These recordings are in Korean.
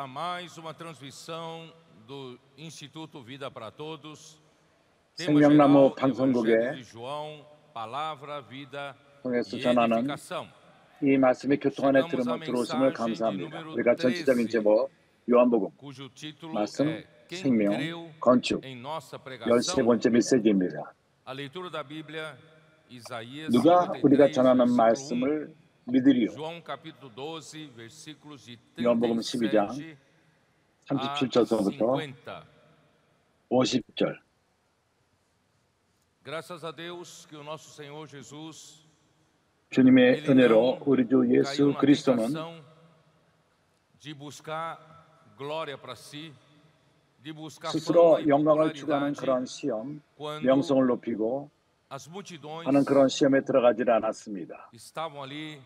mais uma transmissão do Instituto Vida para Todos. Tema 생명나무 geral, Evangelho 방송국에 de João, Palavra, Vida 통해서 e 전하는 Edificação. 이 말씀이 교통 안에 Chegamos à 들어오심을 mensagem de 감사합니다. número 우리가 전체적인 13, 제목 요한복음 cujo título 말씀, é Quem 생명, creu 건축 em nossa pregação. 13번째 메시지입니다. A leitura da Bíblia, Isaías 누가 우리가 53, 전하는 versículo 1, 말씀을 믿으리요? João capítulo 12, versículos de 요한복음 12장 37 a 37절서부터 50. 50절. Graças a Deus que o nosso Senhor Jesus, 주님의 ele 은혜로 não 우리 주 caiu 예수 na 그리스도는 tentação de buscar glória para si, de buscar fama 스스로 e 영광을 추구하는 popularidade 그런 시험, quando 명성을 높이고 as multidões 하는 그런 시험에 들어가질 않았습니다. estavam ali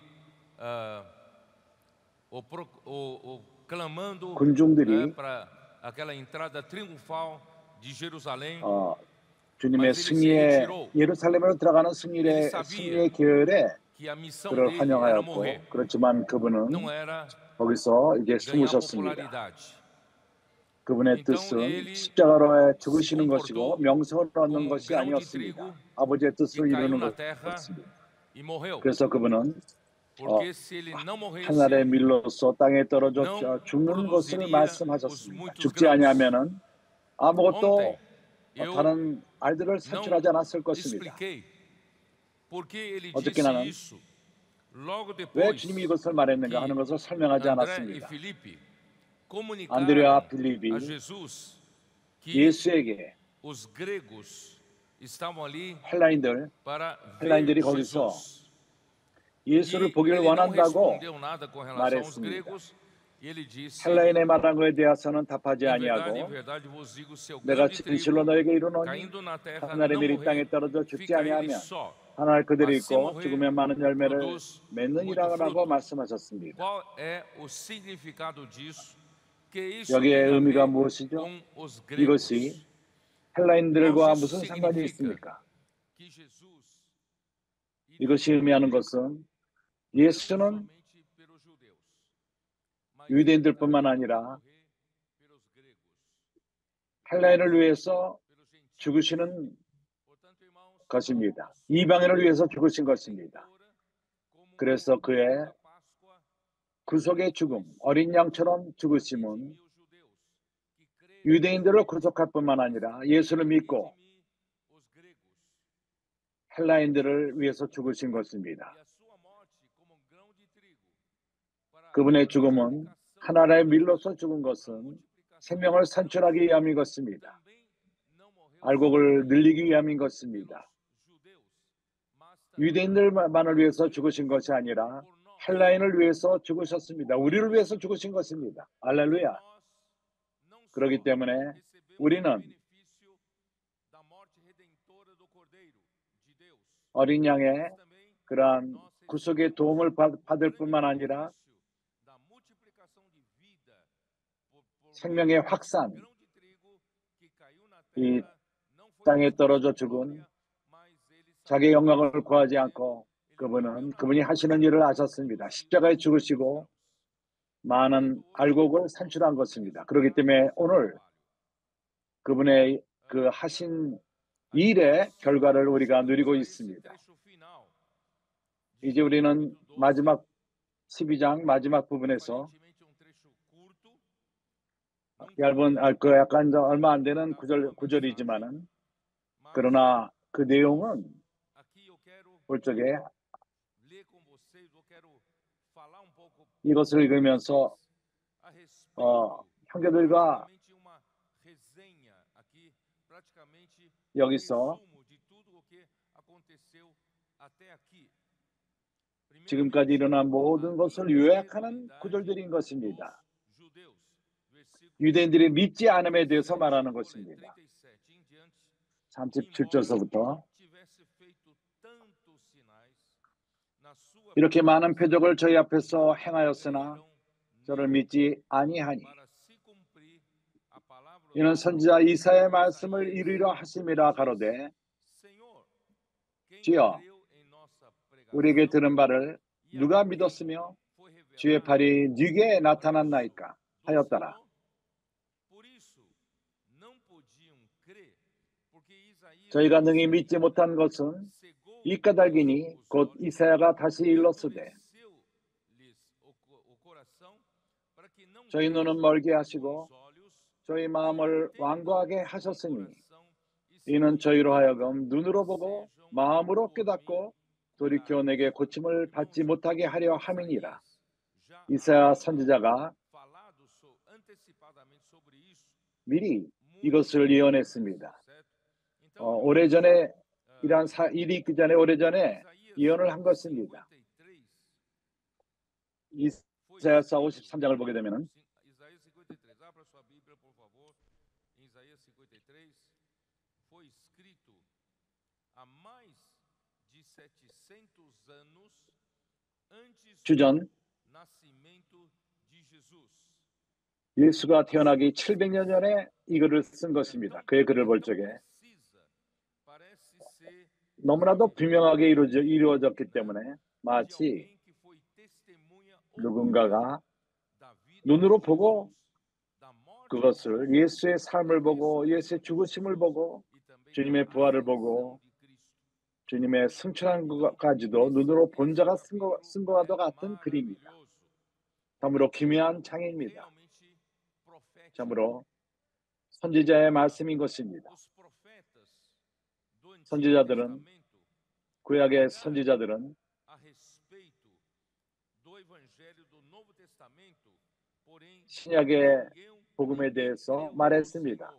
clamando 군중들이 para aquela entrada triunfal de Jerusalém. 주님의 Mas ele se 승리의 retirou. 예루살렘으로 들어가는 Ele 승리의 sabia 계열에 que a missão 그를 dele era 환영하였고 morrer, 그렇지만 그분은 não era 거기서 이제 ganhar 숨으셨습니다. popularidade. 그분의 Então 뜻은 ele 십자가로 se 죽으시는 것이고 comportou 명성을 얻는 como 것이 grão de 아니었습니다. trigo 아버지의 que 뜻을 caiu 이루는 na terra 것이었습니다. e morreu. 그래서 그분은 Porque se ele não 하늘의 morresse, 밀로서 땅에 떨어져 não 죽는 것을 produziria os 말씀하셨습니다. muitos 죽지 grãos. 아니하면은 아무것도 Ontem eu 다른 알들을 산출하지 não 않았을 것입니다. expliquei por que ele 어저께 disse 나는 isso logo 왜 depois 주님이 이것을 말했는가 하는 que 것을 설명하지 André e 않았습니다. Felipe 안드레와 comunicaram a 빌립이 Jesus que 예수에게 os gregos estavam ali 헬라인들이 para ver 거기서 Jesus. 예수를 E 보기를 ele não 원한다고 respondeu nada com relação aos 말했습니다. gregos. E ele disse: 헬라인의 말한 것에 대해서는 답하지 em 아니하고 verdade vos digo, se o 내가 grão de 진실로 trigo 너에게 이르노니 caindo na terra 하늘의 não 밀이 땅에 morrer, 떨어져 죽지 fica ele 아니하면 só, 하늘 그들이 mas se 있고 morrer, 죽으면 많은 열매를 produz muito 맺느니라고 fruto. 말씀하셨습니다. Qual é o significado disso? Que isso 여기에 tem a 의미가 ver 무엇이죠? com os gregos. 이것이 Irmãos, 헬라인들과 isso 무슨 상관이 significa 있습니까? que Jesus 이것이 의미하는 것은 예수는 somente pelos judeus, mas 유대인들뿐만 아니라 morrer pelos gregos, 헬라인을 위해서 pelos gentios. 죽으시는 Portanto, irmãos, 것입니다. 이방인을 위해서 죽으신 것입니다. como 그래서 그의 a Páscoa 구속의 죽음, 어린 양처럼 죽으심은 redimiu os judeus que creram 유대인들을 구속할 뿐만 아니라 예수를 믿고 redimir os gregos. 헬라인들을 위해서 죽으신 것입니다. E a sua morte como grão de trigo para 그분의 죽음은 하나의 밀로서 죽은 것은 생명을 산출하기 위함인 것입니다. também não morreu 알곡을 늘리기 위함인 것입니다. judeus, mas também 유대인들만을 위해서 죽으신 것이 아니라 por nós. 헬라인을 위해서 죽으셨습니다. 우리를 위해서 죽으신 것입니다. 할렐루야. Nós não só 그렇기 때문에 recebemos o 우리는 benefício da morte redentora do Cordeiro de Deus, 어린 양의 mas também 그러한 nós 구속의 도움을 받을 뿐만 아니라 benefício da multiplicação de vida por 생명의 확산, grão de trigo que caiu na 이 terra, não foi 땅에 por 떨어져 sua 죽은 glória, mas ele 자기의 sabia 영광을 que 구하지 fazer. 않고 그분이 하시는 일을 아셨습니다. 십자가에 죽으시고 많은 알곡을 산출한 것입니다. 그렇기 때문에 오늘 그분의 그 하신 일의 결과를 우리가 누리고 있습니다. 이제 우리는 마지막 12장 마지막 부분에서 얇은 약간 얼마 안 되는 구절이지만은 그러나 그 내용은 볼 적에 이것을 읽으면서 형제들과 여기서 지금까지 일어난 모든 것을 요약하는 구절들인 것입니다. 유대인들이 믿지 않음에 대해서 말하는 것입니다. 37절서부터 이렇게 많은 표적을 저희 앞에서 행하였으나 저를 믿지 아니하니 이는 선지자 이사야의 말씀을 이루려 하심이라 가로되 주여 우리에게 들은 바를 누가 믿었으며 주의 팔이 네게 나타났나이까. 하였더라. 저희가 능히 믿지 못한 것은 이 까닭이니 곧 이사야가 다시 일렀으되 저희 눈은 멀게 하시고 저희 마음을 완고하게 하셨으니 이는 저희로 하여금 눈으로 보고 마음으로 깨닫고 돌이켜 내게 고침을 받지 못하게 하려 함이니라. 이사야 선지자가 미리 이것을 예언했습니다. 오래전에 이러한 일이 있기 전에 오래전에 예언을 한 것입니다. 이사야서 53장을 보게 되면은 주전 예수가 태어나기 700년 전에 이 글을 쓴 것입니다. 그의 글을 볼 적에 너무나도 분명하게 이루어졌기 때문에 마치 누군가가 눈으로 보고 그것을 예수의 삶을 보고 예수의 죽으심을 보고 주님의 부활을 보고 주님의 승천한 것까지도 눈으로 본 자가 쓴 것과 같은 글입니다. 참으로 기묘한 창입니다. 참으로 선지자의 말씀인 것입니다. 선지자들은 구약의 선지자들은 신약의 복음에 대해서 말했습니다.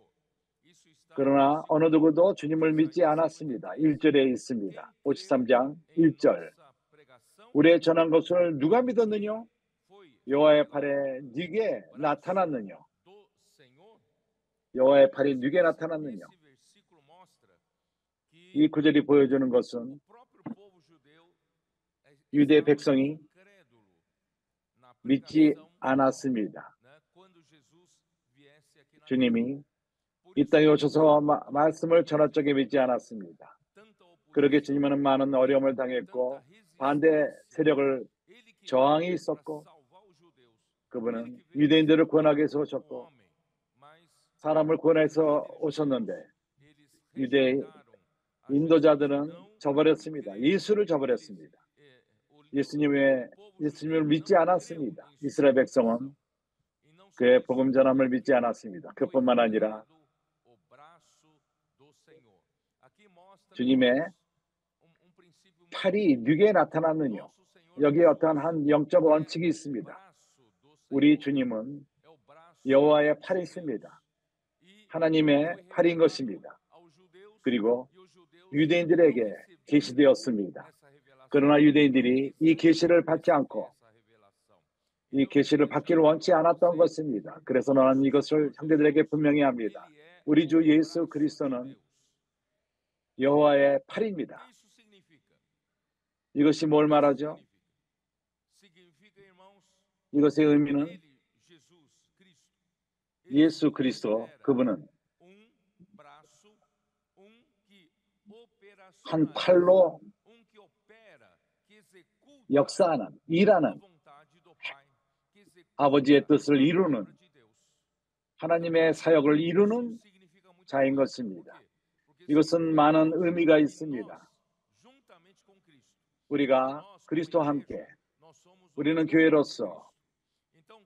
그러나 어느 누구도 주님을 믿지 않았습니다. 1절에 있습니다. 53장 1절. 우리의 전한 것을 누가 믿었느냐? 여호와의 팔에 네게 나타났느냐? 여호와의 팔이 네게 나타났느냐? 이 구절이 보여주는 것은 유대 백성이 믿지 않았습니다. 주님이 이 땅에 오셔서 말씀을 전할 적에 믿지 않았습니다. 그러게 주님은 많은 어려움을 당했고 반대 세력을 저항이 있었고 그분은 유대인들을 구원하기 위해서 오셨고 사람을 구원해서 오셨는데 유대 인도자들은 저버렸습니다. 예수를 저버렸습니다. 예수님을 믿지 않았습니다. 이스라엘 백성은 그의 복음 전함을 믿지 않았습니다. 그뿐만 아니라 주님의 팔이 누게 나타났느냐? 여기에 어떠한 한 영적 원칙이 있습니다. 우리 주님은 여호와의 팔이 있습니다. 하나님의 팔인 것입니다. 그리고 유대인들에게 계시되었습니다. 그러나 유대인들이 이 계시를 받지 않고 이 계시를 받기를 원치 않았던 것입니다. 그래서 나는 이것을 형제들에게 분명히 합니다. 우리 주 예수 그리스도는 여호와의 팔입니다. 이것이 뭘 말하죠? 이것의 의미는 예수 그리스도 그분은 한 팔로 역사하는, 일하는 아버지의 뜻을 이루는 하나님의 사역을 이루는 자인 것입니다. 이것은 많은 의미가 있습니다. 우리가 그리스도와 함께 우리는 교회로서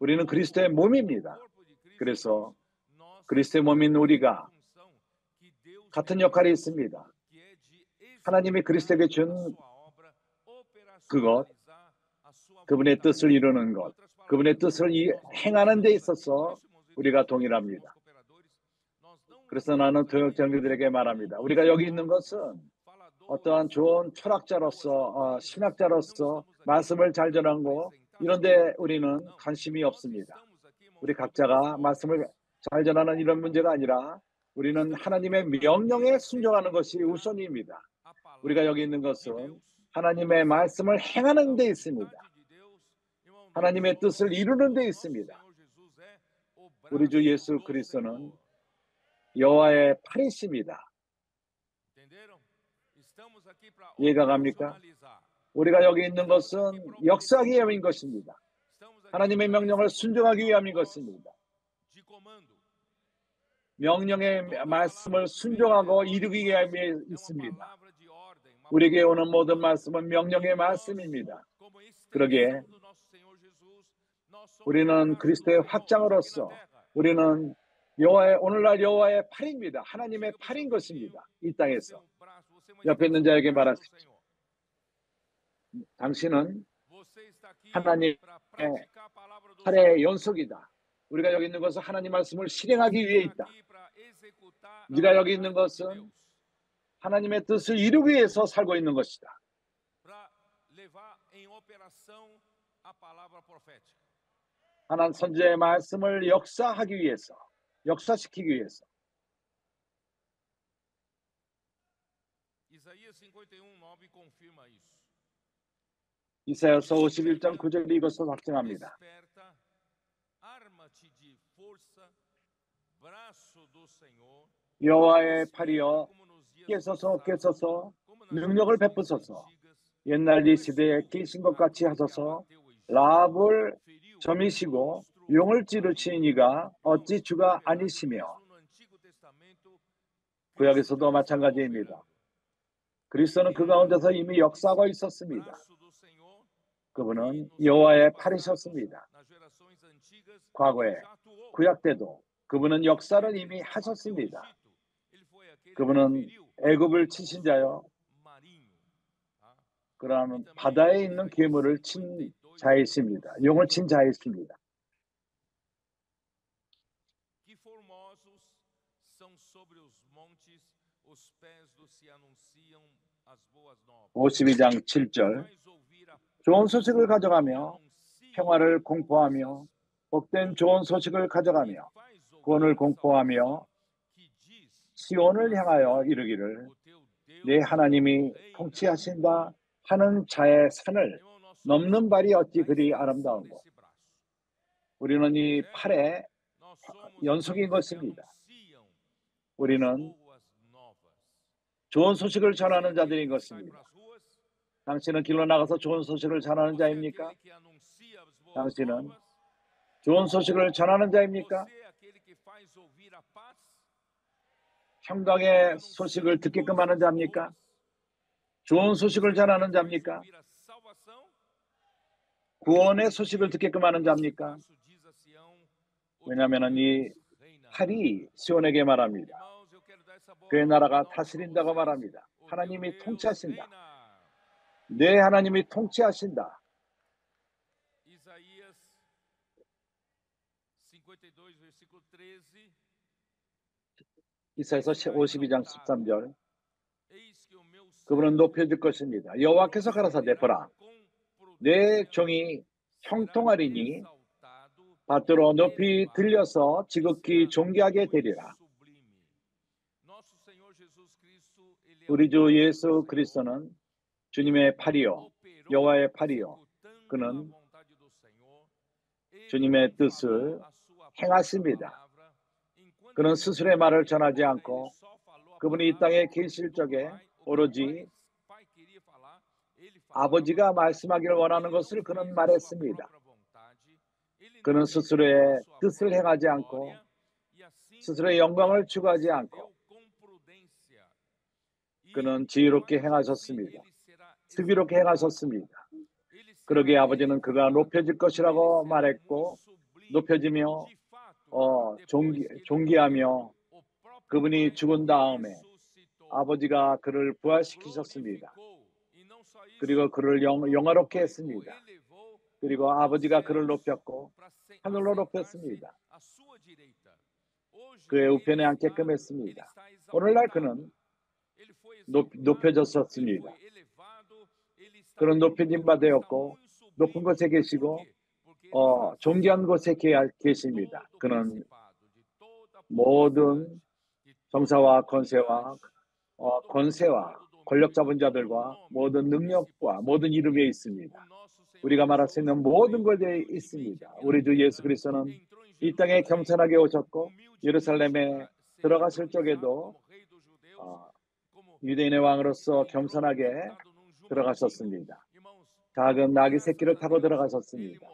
우리는 그리스도의 몸입니다. 그래서 그리스도의 몸인 우리가 같은 역할이 있습니다. 하나님이 그리스도에게 준 그것, 그분의 뜻을 이루는 것, 그분의 뜻을 행하는 데 있어서 우리가 동일합니다. 그래서 나는 교육장님들에게 말합니다. 우리가 여기 있는 것은 어떠한 좋은 철학자로서, 신학자로서 말씀을 잘 전하고 이런 데 우리는 관심이 없습니다. 우리 각자가 말씀을 잘 전하는 이런 문제가 아니라 우리는 하나님의 명령에 순종하는 것이 우선입니다. 우리가 여기 있는 것은 하나님의 말씀을 행하는 데 있습니다. 하나님의 뜻을 이루는 데 있습니다. 우리 주 예수 그리스도는 여호와의 팔이십니다. 이해가 갑니까? 우리가 여기 있는 것은 역사기 위함인 것입니다. 하나님의 명령을 순종하기 위함인 것입니다. 명령의 말씀을 순종하고 이루기 위함에 있습니다. 우리에게 오는 모든 말씀은 명령의 말씀입니다. 그러기에 우리는 그리스도의 확장으로서 우리는 오늘날 여호와의 팔입니다. 하나님의 팔인 것입니다. 이 땅에서. 옆에 있는 자에게 말하십시오. 당신은 하나님의 팔의 연속이다. 우리가 여기 있는 것은 하나님 말씀을 실행하기 위해 있다. 네가 여기 있는 것은 하나님의 뜻을 이루기 위해서 살고 있는 것이다. 하나님 선지자의 말씀을 역사하기 위해서, 역사시키기 위해서. 이사야서 51장 9절이 이것을 확증합니다. 여호와의 팔이여 깨서서 능력을 베푸소서. 옛날 이 시대에 계신 것 같이 하소서. 라합을 점이시고 용을 찌르신 이가 어찌 주가 아니시며. 구약에서도 마찬가지입니다. 그리스도는 그 가운데서 이미 역사하고 있었습니다. 그분은 여호와의 팔이셨습니다. 과거에 구약 때도 그분은 역사를 이미 하셨습니다. 그분은 애굽을 치신 자요, 그러면 바다에 있는 괴물을 친 자이십니다. 용을 친 자이십니다. (52장 7절) 좋은 소식을 가져가며 평화를 공포하며 복된 좋은 소식을 가져가며 구원을 공포하며 시온을 향하여 이르기를 내 하나님이 통치하신다 하는 자의 산을 넘는 발이 어찌 그리 아름다운고. 우리는 이 팔의 연속인 것입니다. 우리는 좋은 소식을 전하는 자들인 것입니다. 당신은 길로 나가서 좋은 소식을 전하는 자입니까? 당신은 좋은 소식을 전하는 자입니까? 평강의 소식을 듣게끔 하는 자입니까? 좋은 소식을 전하는 자입니까? 구원의 소식을 듣게끔 하는 자입니까? 왜냐하면 이 팔이 시온에게 말합니다. 그의 나라가 다스린다고 말합니다. 하나님이 통치하신다. 내 하나님이 통치하신다. 이사야서 52장 13절 그분은 높여질 것입니다. 여호와께서 가라사대 보라 내 종이 형통하리니 밭으로 높이 들려서 지극히 존귀하게 되리라. 우리 주 예수 그리스도는 주님의 팔이요 여호와의 팔이요 그는 주님의 뜻을 행하십니다. 그는 스스로의 말을 전하지 않고 그분이 이 땅에 계실 적에 오로지 아버지가 말씀하기를 원하는 것을 그는 말했습니다. 그는 스스로의 뜻을 행하지 않고 스스로의 영광을 추구하지 않고 그는 지혜롭게 행하셨습니다. 슬기롭게 행하셨습니다. 그러기에 아버지는 그가 높여질 것이라고 말했고 높여지며 존귀하며 그분이 죽은 다음에 아버지가 그를 부활시키셨습니다. 그리고 그를 영화롭게 했습니다. 그리고 아버지가 그를 높였고 하늘로 높였습니다. 그의 우편에 앉게끔 했습니다. 오늘날 그는 높여졌었습니다. 그는 높여진 바 되었고 높은 곳에 계시고 존귀한 곳에 계십니다. 그는 모든 정사와 권세와 권력 잡은 자들과 모든 능력과 모든 이름에 있습니다. 우리가 말할 수 있는 모든 것에 있습니다. 우리 주 예수 그리스도는 이 땅에 겸손하게 오셨고 예루살렘에 들어가실 적에도 유대인의 왕으로서 겸손하게 들어가셨습니다. 작은 나귀 새끼를 타고 들어가셨습니다.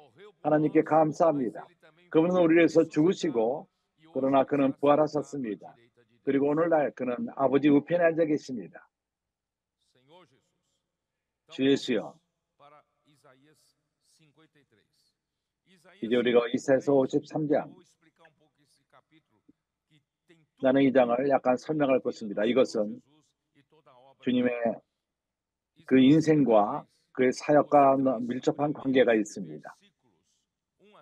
하나님께 감사합니다. 그분은 우리를 위해서 죽으시고 그러나 그는 부활하셨습니다. 그리고 오늘날 그는 아버지 우편에 앉아 계십니다. 주 예수여, 이제 우리가 이사야서 53장, 나는 이 장을 약간 설명할 것입니다. 이것은 주님의 그 인생과 그의 사역과 밀접한 관계가 있습니다.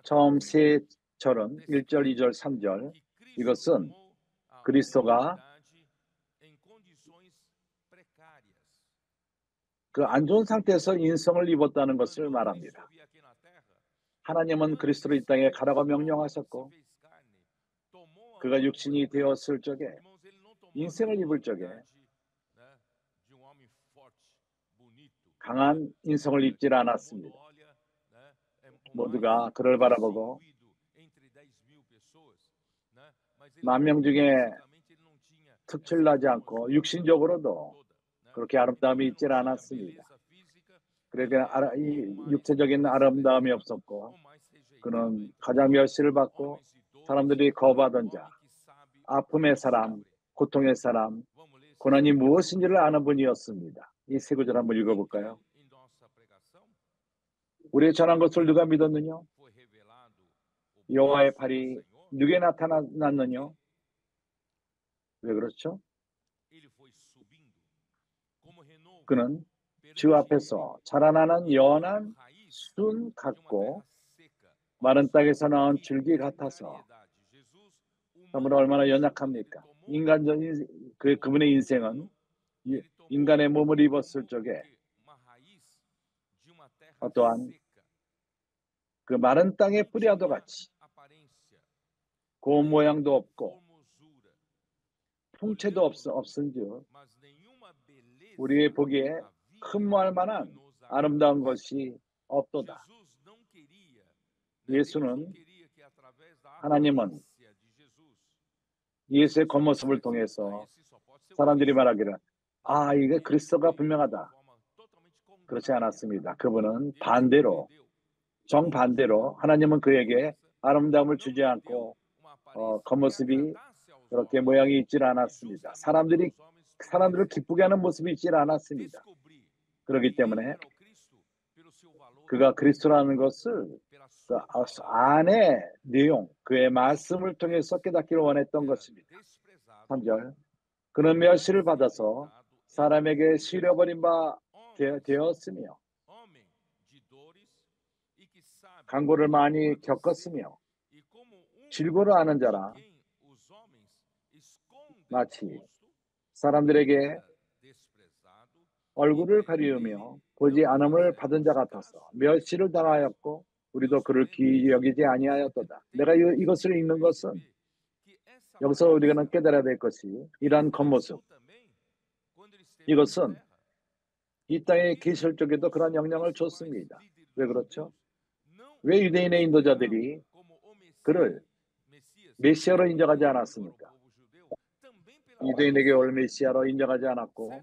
처음 세 절은 1절, 2절, 3절, 이것은 그리스도가 그 안 좋은 상태에서 인성을 입었다는 것을 말합니다. 하나님은 그리스도를 이 땅에 가라고 명령하셨고 그가 육신이 되었을 적에 인생을 입을 적에 강한 인성을 입지 않았습니다. 모두가 그를 바라보고 10,000명 중에 특출나지 않고 육신적으로도 그렇게 아름다움이 있지 않았습니다. 그러니까 이 육체적인 아름다움이 없었고 그는 가장 멸시를 받고 사람들이 거부하던 자, 아픔의 사람, 고통의 사람, 고난이 무엇인지를 아는 분이었습니다. 이 세 구절 한번 읽어볼까요? 우리의 전한 것을 누가 믿었느냐? 여호와의 팔이 누구에 나타났느냐? 왜 그렇죠? 그는 주 앞에서 자라나는 연한 순 같고 마른 땅에서 나온 줄기 같아서 참으로 얼마나 연약합니까? 인간적인 그분의 인생은 인간의 몸을 입었을 적에 어떠한 그 마른 땅의 뿌리와도 같이 고운 모양도 없고 풍채도 없은즉 우리의 보기에 흠모할 만한 아름다운 것이 없도다. 하나님은 예수의 겉모습을 통해서 사람들이 말하기를 이게 그리스도가 분명하다. 그렇지 않았습니다. 그분은 반대로 정반대로 하나님은 그에게 아름다움을 주지 않고 겉모습이 그렇게 모양이 있질 않았습니다. 사람들을 기쁘게 하는 모습이 있질 않았습니다. 그렇기 때문에 그가 그리스도라는 것을 그 안의 내용, 그의 말씀을 통해서 깨닫기를 원했던 것입니다. 3절, 그는 멸시를 받아서 사람에게 시려버린 바 되었으며 간고를 많이 겪었으며 질고를 아는 자라 마치 사람들에게 얼굴을 가리우며 보지 않음을 받은 자 같아서 멸시를 당하였고 우리도 그를 귀히 여기지 아니하였도다. 내가 이것을 읽는 것은 여기서 우리가 깨달아야 될 것이 이러한 겉모습, 이것은 이 땅에 계실 적에도 그런 영향을 줬습니다. 왜 그렇죠? 왜 유대인의 인도자들이 그를 메시아로 인정하지 않았습니까? 유대인에게 올 메시아로 인정하지 않았고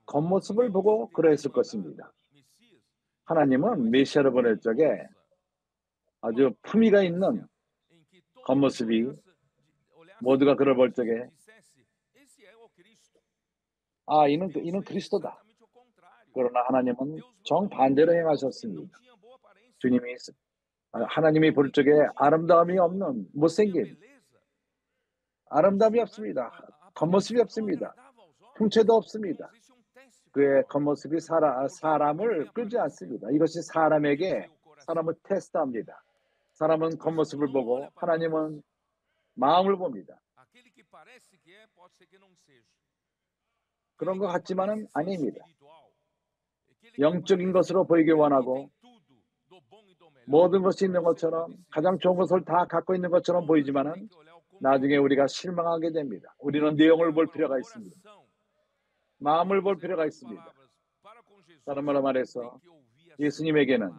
겉모습을 보고 그러했을 것입니다. 하나님은 메시아를 보낼 적에 아주 품위가 있는 겉모습이 모두가 그를 볼 적에 이는 그리스도다. 그러나 하나님은 정반대로 행하셨습니다. 하나님이 볼 적에 아름다움이 없는 못생긴 아름다움이 없습니다. 겉모습이 없습니다. 풍채도 없습니다. 그의 겉모습이 사람을 끌지 않습니다. 이것이 사람을 테스트합니다. 사람은 겉모습을 보고 하나님은 마음을 봅니다. 그런 것 같지만은 아닙니다. 영적인 것으로 보이길 원하고 모든 것이 있는 것처럼 가장 좋은 것을 다 갖고 있는 것처럼 보이지만은 나중에 우리가 실망하게 됩니다. 우리는 내용을 볼 필요가 있습니다. 마음을 볼 필요가 있습니다. 다른 말로 말해서 예수님에게는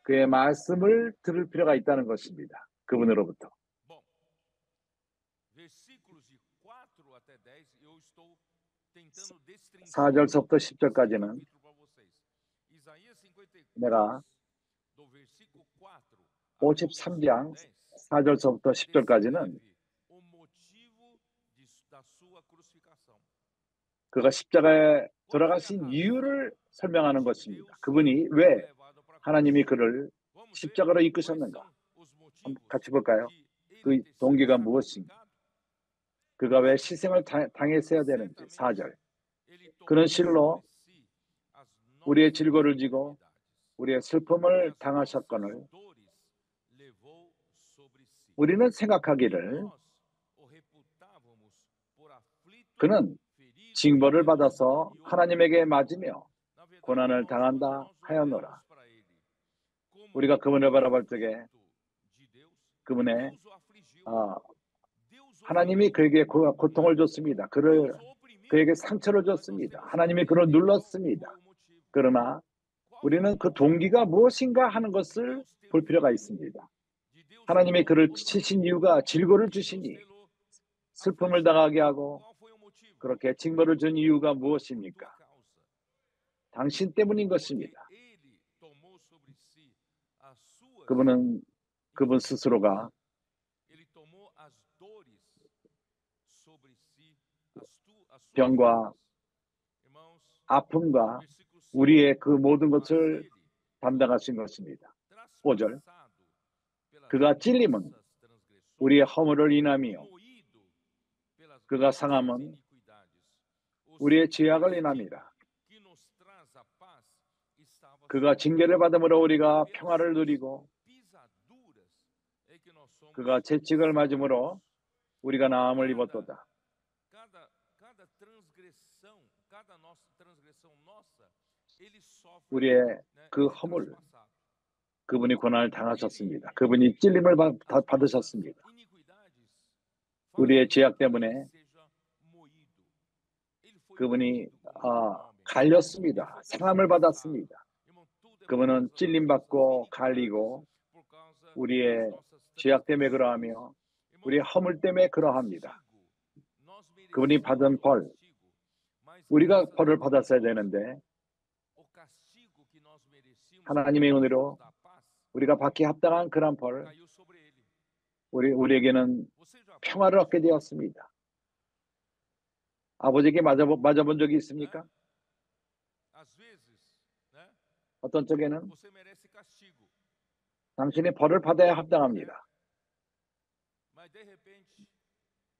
그의 말씀을 들을 필요가 있다는 것입니다. 그분으로부터. 4절서부터 10절까지는 내가 53장 4절서부터 10절까지는 그가 십자가에 돌아가신 이유를 설명하는 것입니다. 그분이 왜 하나님이 그를 십자가로 이끄셨는가? 같이 볼까요? 그 동기가 무엇인가? 그가 왜 희생을 당했어야 되는지. 4절. 그는 실로 우리의 질고를 지고 우리의 슬픔을 당하셨거늘 우리는 생각하기를 그는 징벌을 받아서 하나님에게 맞으며 고난을 당한다 하였노라. 우리가 그분을 바라볼 적에 그분의 하나님이 그에게 고통을 줬습니다. 그에게 상처를 줬습니다. 하나님이 그를 눌렀습니다. 그러나 우리는 그 동기가 무엇인가 하는 것을 볼 필요가 있습니다. 하나님이 그를 치신 이유가 질고를 주시니 슬픔을 당하게 하고 그렇게 징벌을 준 이유가 무엇입니까? 당신 때문인 것입니다. 그분 스스로가 병과 아픔과 우리의 그 모든 것을 담당하신 것입니다. 5절. 그가 찔림은 우리의 허물을 인함이요 그가 상함은 우리의 죄악을 인함이라. 그가 징계를 받음으로 우리가 평화를 누리고 그가 채찍을 맞음으로 우리가 나음을 입었도다. 우리의 그 허물, 그분이 고난을 당하셨습니다. 그분이 찔림을 받으셨습니다. 우리의 죄악 때문에 그분이 갈렸습니다. 상함을 받았습니다. 그분은 찔림받고 갈리고 우리의 죄악 때문에 그러하며 우리의 허물 때문에 그러합니다. 그분이 받은 벌, 우리가 벌을 받았어야 되는데 하나님의 은혜로 우리가 받기 합당한 그런 벌, 우리에게는 평화를 얻게 되었습니다. 아버지에게 맞아본 적이 있습니까? 어떤 쪽에는 당신이 벌을 받아야 합당합니다.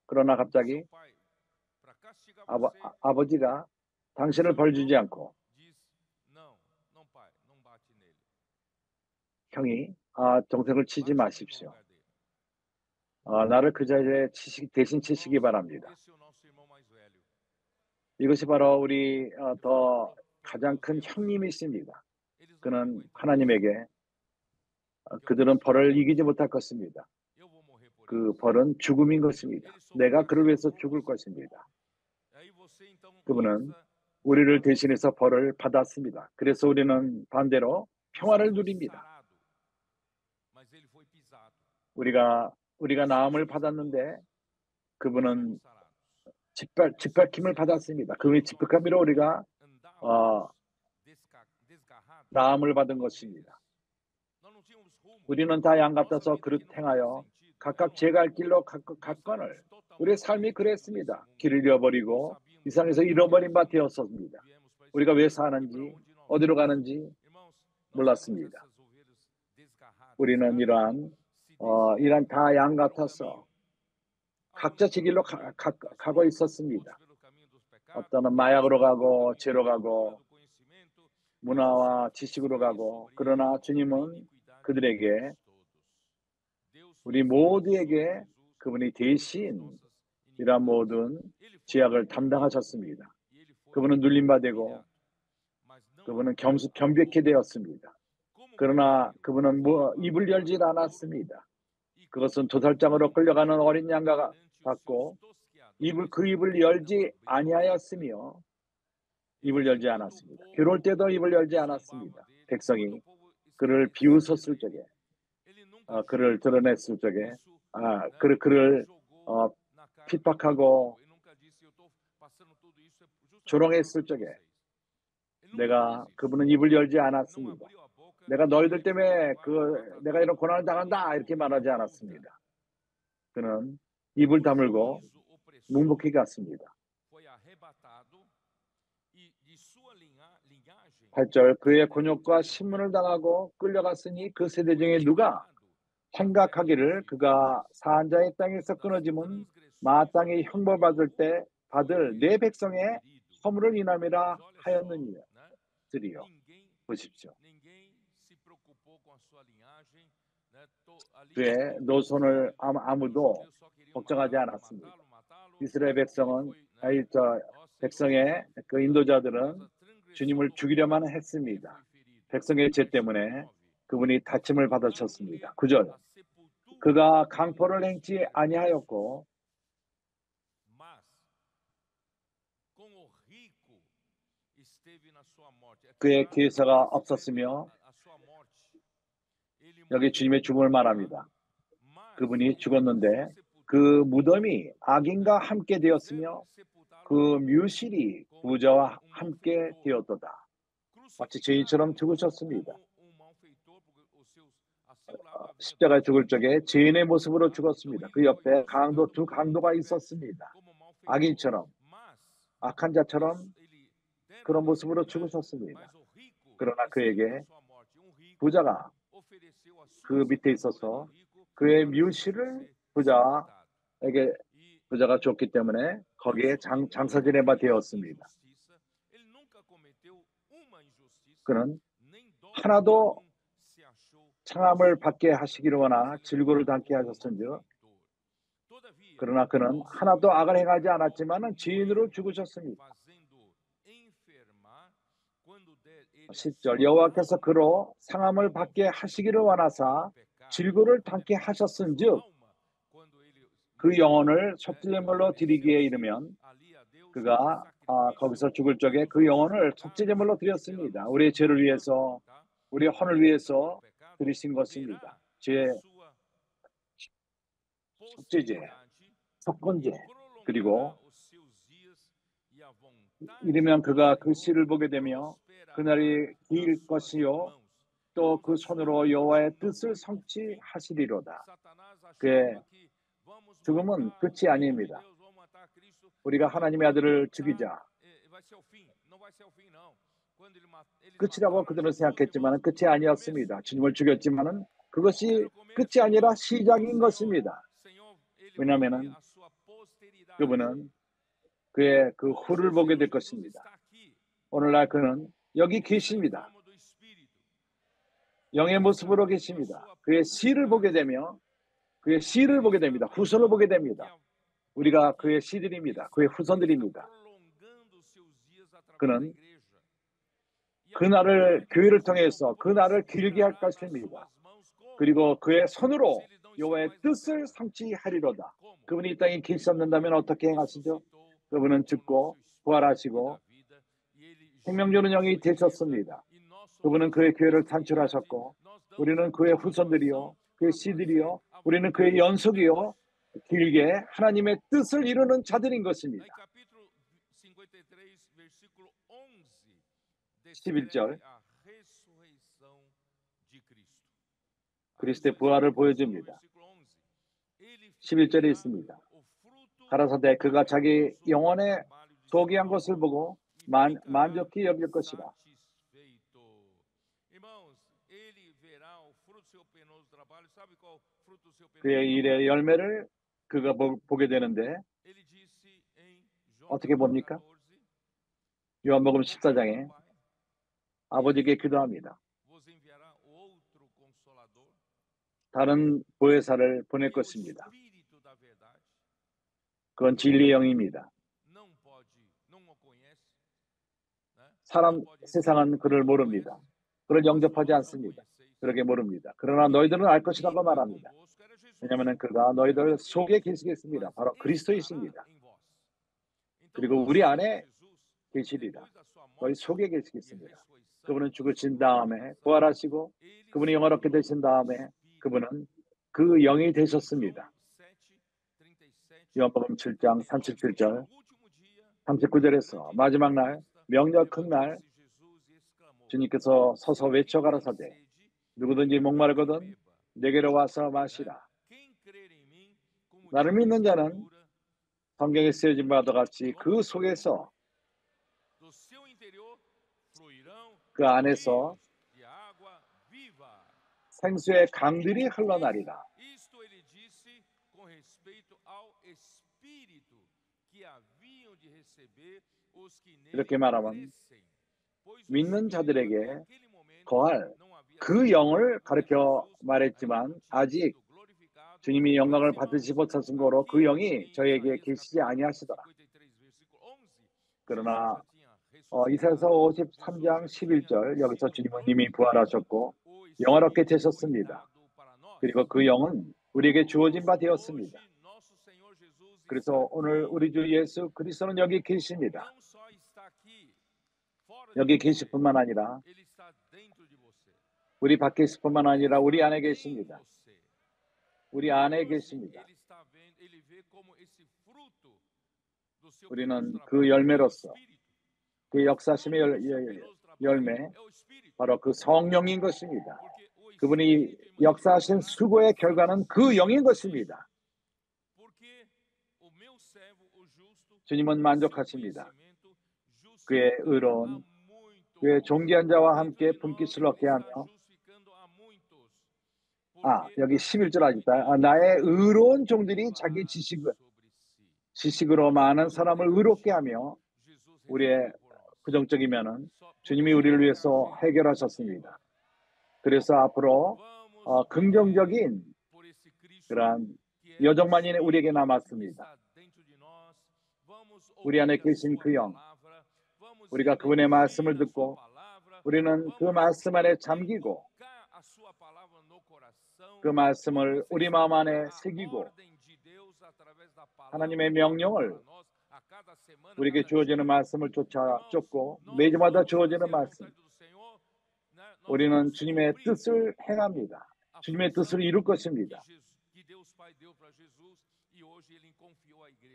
그러나 갑자기 아버지가 당신을 벌 주지 않고 형이 동생을 치지 마십시오. 나를 그 자리에 대신 치시기 바랍니다. 이것이 바로 우리 더 가장 큰 형님이십니다. 그는 하나님에게 그들은 벌을 이기지 못할 것입니다. 그 벌은 죽음인 것입니다. 내가 그를 위해서 죽을 것입니다. 그분은 우리를 대신해서 벌을 받았습니다. 그래서 우리는 반대로 평화를 누립니다. 우리가 나음을 받았는데 그분은 짓밟힘을 받았습니다. 그분의 짓밟힘으로 우리가 나음을 받은 것입니다. 우리는 다 양 같아서 그릇 행하여 각각 제 갈 길로 갔거늘 우리의 삶이 그랬습니다. 길을 잃어버리고 이 세상에서 잃어버린 바 되었습니다. 우리가 왜 사는지 어디로 가는지 몰랐습니다. 우리는 이러한 다 양 같아서 각자 제 길로 가고 있었습니다. 어떤 마약으로 가고 죄로 가고 문화와 지식으로 가고 그러나 주님은 그들에게 우리 모두에게 그분이 대신 이러한 모든 죄악을 담당하셨습니다. 그분은 눌림받고 그분은 겸비케 되었습니다. 그러나 그분은 입을 열지 않았습니다. 그것은 도살장으로 끌려가는 어린 양과 같고 그 입을 열지 아니하였으며 입을 열지 않았습니다. 괴로울 때도 입을 열지 않았습니다. 백성이 그를 비웃었을 적에 그를 드러냈을 적에 그를 핍박하고 조롱했을 적에 그분은 입을 열지 않았습니다. 내가 너희들 때문에 내가 이런 고난을 당한다 이렇게 말하지 않았습니다. 그는 입을 다물고 묵묵히 갔습니다. 8절 그의 곤욕과 신문을 당하고 끌려갔으니 그 세대 중에 누가 생각하기를 그가 사한 자의 땅에서 끊어짐은 마땅히 형벌받을 때 받을 내 백성의 허물을 인함이라 하였느니요. 보십시오. 그의 노손을 아무도 걱정하지 않았습니다. 이스라엘 백성의 그 인도자들은 주님을 죽이려만 했습니다. 백성의 죄 때문에 그분이 다침을 받으셨습니다. 9절 그가 강포를 행치 아니하였고 그의 기회사가 없었으며 여기 주님의 죽음을 말합니다. 그분이 죽었는데 그 무덤이 악인과 함께 되었으며 그 묘실이 부자와 함께 되었도다. 마치 죄인처럼 죽으셨습니다. 십자가에 죽을 적에 죄인의 모습으로 죽었습니다. 그 옆에 두 강도가 있었습니다. 악인처럼, 악한 자처럼 그런 모습으로 죽으셨습니다. 그러나 그에게 부자가 그 밑에 있어서 그의 묘실을 부자가 줬기 때문에 거기에 장사지내바 되었습니다. 그는 하나도 창함을 받게 하시기를 원하 질고를 담게 하셨은즉 그러나 그는 하나도 악을 행하지 않았지만 죄인으로 죽으셨습니다. 10절 여호와께서 그로 상함을 받게 하시기를 원하사 질고를 담게 하셨은즉 그 영혼을 속죄제물로 드리기에 이르면 그가 거기서 죽을 적에 그 영혼을 속죄제물로 드렸습니다. 우리의 죄를 위해서 우리의 헌을 위해서 드리신 것입니다. 죄 속죄제, 속건제 그리고 이르면 그가 그 씨를 보게 되며 그날이 길 것이요 또 그 손으로 여호와의 뜻을 성취하시리로다. 그의 죽음은 끝이 아닙니다. 우리가 하나님의 아들을 죽이자 끝이라고 그들은 생각했지만 끝이 아니었습니다. 주님을 죽였지만 그것이 끝이 아니라 시작인 것입니다. 왜냐하면 그분은 그의 그 후를 보게 될 것입니다. 오늘날 그는 여기 계십니다. 영의 모습으로 계십니다. 그의 씨를 보게 되며 그의 씨를 보게 됩니다. 후손을 보게 됩니다. 우리가 그의 씨들입니다. 그의 후손들입니다. 그는 그날을 교회를 통해서 그날을 길게 할 것입니다. 그리고 그의 손으로 여호와의 뜻을 성취하리로다. 그분이 이 땅에 계시는다면 어떻게 행하시죠? 그분은 죽고 부활하시고 생명 주는 영이 되셨습니다. 그분은 그의 교회를 산출하셨고 우리는 그의 후손들이요 그의 씨들이요 우리는 그의 연속이요 길게 하나님의 뜻을 이루는 자들인 것입니다. 11절 그리스도의 부활을 보여줍니다. 11절에 있습니다. 가라사대 그가 자기 영혼에 소기한 것을 보고 만족히 여길 것이라. 그의 일의 열매를 그가 보게 되는데 어떻게 봅니까? 요한복음 14장에 아버지께 기도합니다. 다른 보혜사를 보낼 것입니다. 그건 진리의 영입니다. 세상은 그를 모릅니다. 그를 영접하지 않습니다. 그러게 모릅니다. 그러나 너희들은 알 것이라고 말합니다. 왜냐하면 그가 너희들 속에 계시겠습니다. 바로 그리스도이십니다. 그리고 우리 안에 계시리라. 너희 속에 계시겠습니다. 그분은 죽으신 다음에 부활하시고 그분이 영원롭게 되신 다음에 그분은 그 영이 되셨습니다. 요한복음 7장 37절 39절에서 마지막 날 명령 큰 날 주님께서 서서 외쳐 가라사대 누구든지 목마르거든 내게로 와서 마시라. 나를 믿는 자는 성경에 쓰여진 바와 같이 그 속에서 그 안에서 생수의 강들이 흘러나리라. 이렇게 말하면 믿는 자들에게 거할 그 영을 가르쳐 말했지만 아직 주님이 영광을 받으시 못하신 거로 그 영이 저에게 계시지 아니하시더라. 그러나 이사야서 53장 11절 여기서 주님은 이미 부활하셨고 영화롭게 되셨습니다. 그리고 그 영은 우리에게 주어진 바 되었습니다. 그래서 오늘 우리 주 예수 그리스도는 여기 계십니다. 여기 계실 뿐만 아니라 우리 밖에 있을 뿐만 아니라 우리 안에 계십니다. 우리 안에 계십니다. 우리는 그 열매로서 그 역사심의 열매 바로 그 성령인 것입니다. 그분이 역사하신 수고의 결과는 그 영인 것입니다. 주님은 만족하십니다. 그의 의로운 그의 존귀한 자와 함께 분깃을 얻게 하며 여기 11절 아직다. 나의 의로운 종들이 자기 지식으로 많은 사람을 의롭게 하며 우리의 부정적이면은 주님이 우리를 위해서 해결하셨습니다. 그래서 앞으로 긍정적인 그러한 여정만이 우리에게 남았습니다. 우리 안에 계신 그 영, 우리가 그분의 말씀을 듣고 우리는 그 말씀 안에 잠기고 그 말씀을 우리 마음 안에 새기고 하나님의 명령을 우리에게 주어지는 말씀을 쫓고 매주마다 주어지는 말씀 우리는 주님의 뜻을 행합니다. 주님의 뜻을 이룰 것입니다.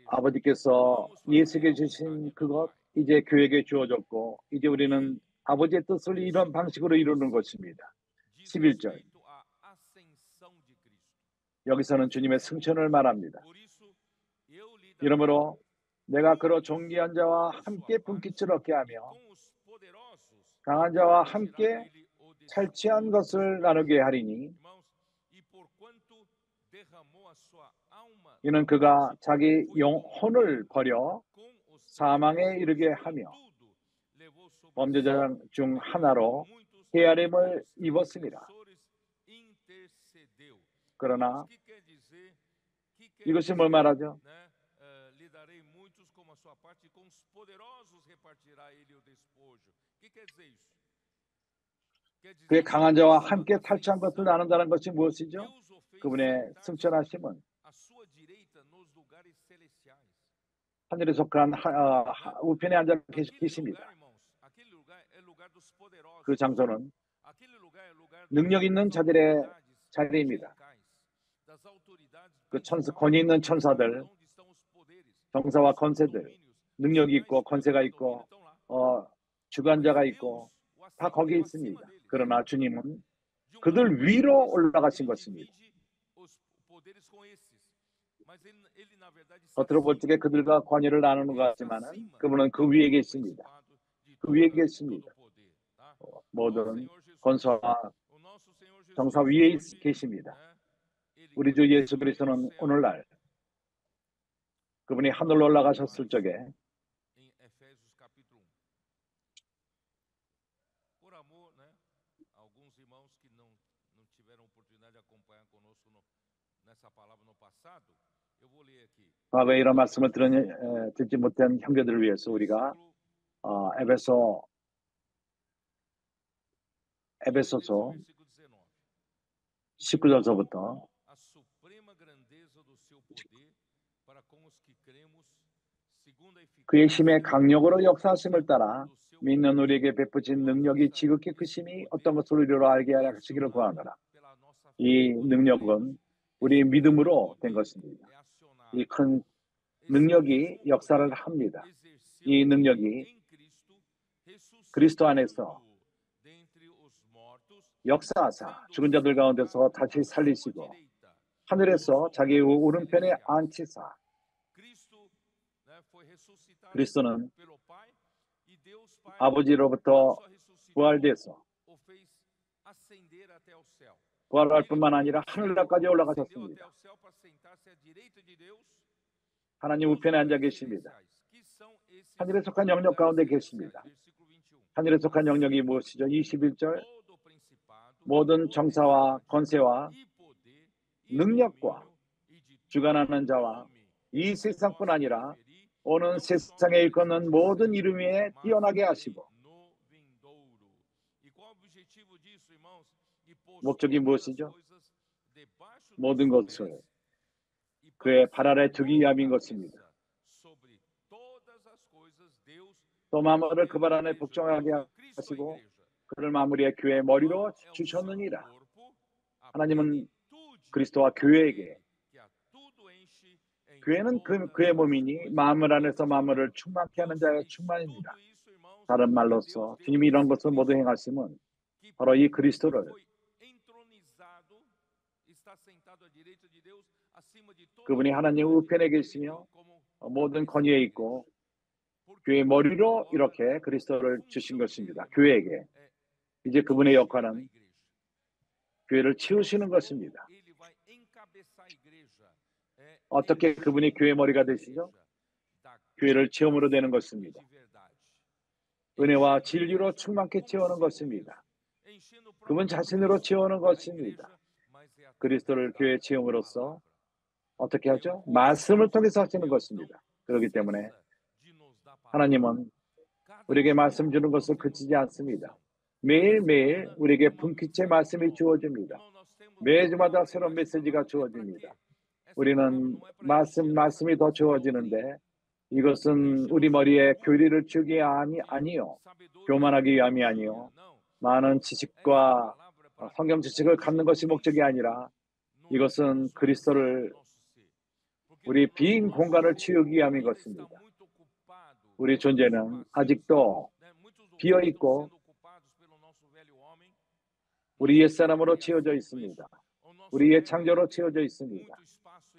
아버지께서 예수에게 주신 그것 이제 교회에게 주어졌고 이제 우리는 아버지의 뜻을 이런 방식으로 이루는 것입니다. 11절 여기서는 주님의 승천을 말합니다. 이러므로 내가 그로 존귀한 자와 함께 분깃을 얻게 하며 강한 자와 함께 탈취한 것을 나누게 하리니 이는 그가 자기 영혼을 버려 사망에 이르게 하며 범죄자 중 하나로 헤아림을 입었습니다. 그러나 이것이 뭘 말하죠? 그의 강한 자와 함께 탈취한 것을 나눈다는 것이 무엇이죠? 그분의 승천하심은 하늘에 속한 우편에 앉아 계십니다. 그 장소는 능력 있는 자들의 자리입니다. 그 권위 있는 천사들, 정사와 권세들, 능력이 있고 권세가 있고 주관자가 있고 다 거기에 있습니다. 그러나 주님은 그들 위로 올라가신 것입니다. 겉으로 볼 적에 그들과 권위를 나누는 것 같지만 그분은 그 위에 계십니다. 그 위에 계십니다. 모든 권세와 정사 위에 계십니다. 우리 주 예수 그리스도는 오늘날 그분이 하늘로 올라가셨을 적에 과거에 이런 말씀을 듣지 못한 형제들을 위해서 우리가 에베소서 19절서부터 그의 힘의 강력으로 역사하심을 따라 믿는 우리에게 베푸신 능력이 지극히 크심이 어떤 것을 우리로 알게 하시기를 구하노라. 이 능력은 우리 믿음으로 된 것입니다. 이 큰 능력이 역사를 합니다. 이 능력이 그리스도 안에서 역사하사 죽은 자들 가운데서 다시 살리시고 하늘에서 자기의 오른편에 앉히사. 그리스도는 아버지로부터 부활돼서 부활할 뿐만 아니라 하늘나라까지 올라가셨습니다. 하나님 우편에 앉아 계십니다. 하늘에 속한 영역 가운데 계십니다. 하늘에 속한 영역이 무엇이죠? 21절 모든 정사와 권세와 능력과 주관하는 자와 이 세상뿐 아니라 오는 세상에 일컫는 모든 이름 위에 뛰어나게 하시고. 목적이 무엇이죠? 모든 것을 그의 발 아래 두기 위함인 것입니다. 또 만물을 그 발 안에 복종하게 하시고 그를 마무리의 교회의 머리로 주셨느니라. 하나님은 그리스도와 교회에게, 교회는 그의 몸이니 만물 안에서 만물을 충만케 하는 자의 충만입니다. 다른 말로서 주님이 이런 것을 모두 행하심은 바로 이 그리스도를, 그분이 하나님 우편에 계시며 모든 권위에 있고 교회의 머리로 이렇게 그리스도를 주신 것입니다. 교회에게. 이제 그분의 역할은 교회를 치우시는 것입니다. 어떻게 그분이 교회의 머리가 되시죠? 교회를 체험으로 되는 것입니다. 은혜와 진리로 충만케 채우는 것입니다. 그분 자신으로 채우는 것입니다. 그리스도를 교회의 체험으로서 어떻게 하죠? 말씀을 통해서 하시는 것입니다. 그렇기 때문에 하나님은 우리에게 말씀 주는 것을 그치지 않습니다. 매일매일 우리에게 분깃의 말씀이 주어집니다. 매주마다 새로운 메시지가 주어집니다. 우리는 말씀이 더 주어지는데 이것은 우리 머리에 교리를 주기 위함이 아니요, 교만하기 위함이 아니요, 많은 지식과 성경 지식을 갖는 것이 목적이 아니라 이것은 그리스도를, 우리 빈 공간을 채우기 위함인 것입니다. 우리 존재는 아직도 비어있고 우리 옛사람으로 채워져 있습니다. 우리 옛 창조로 채워져 있습니다.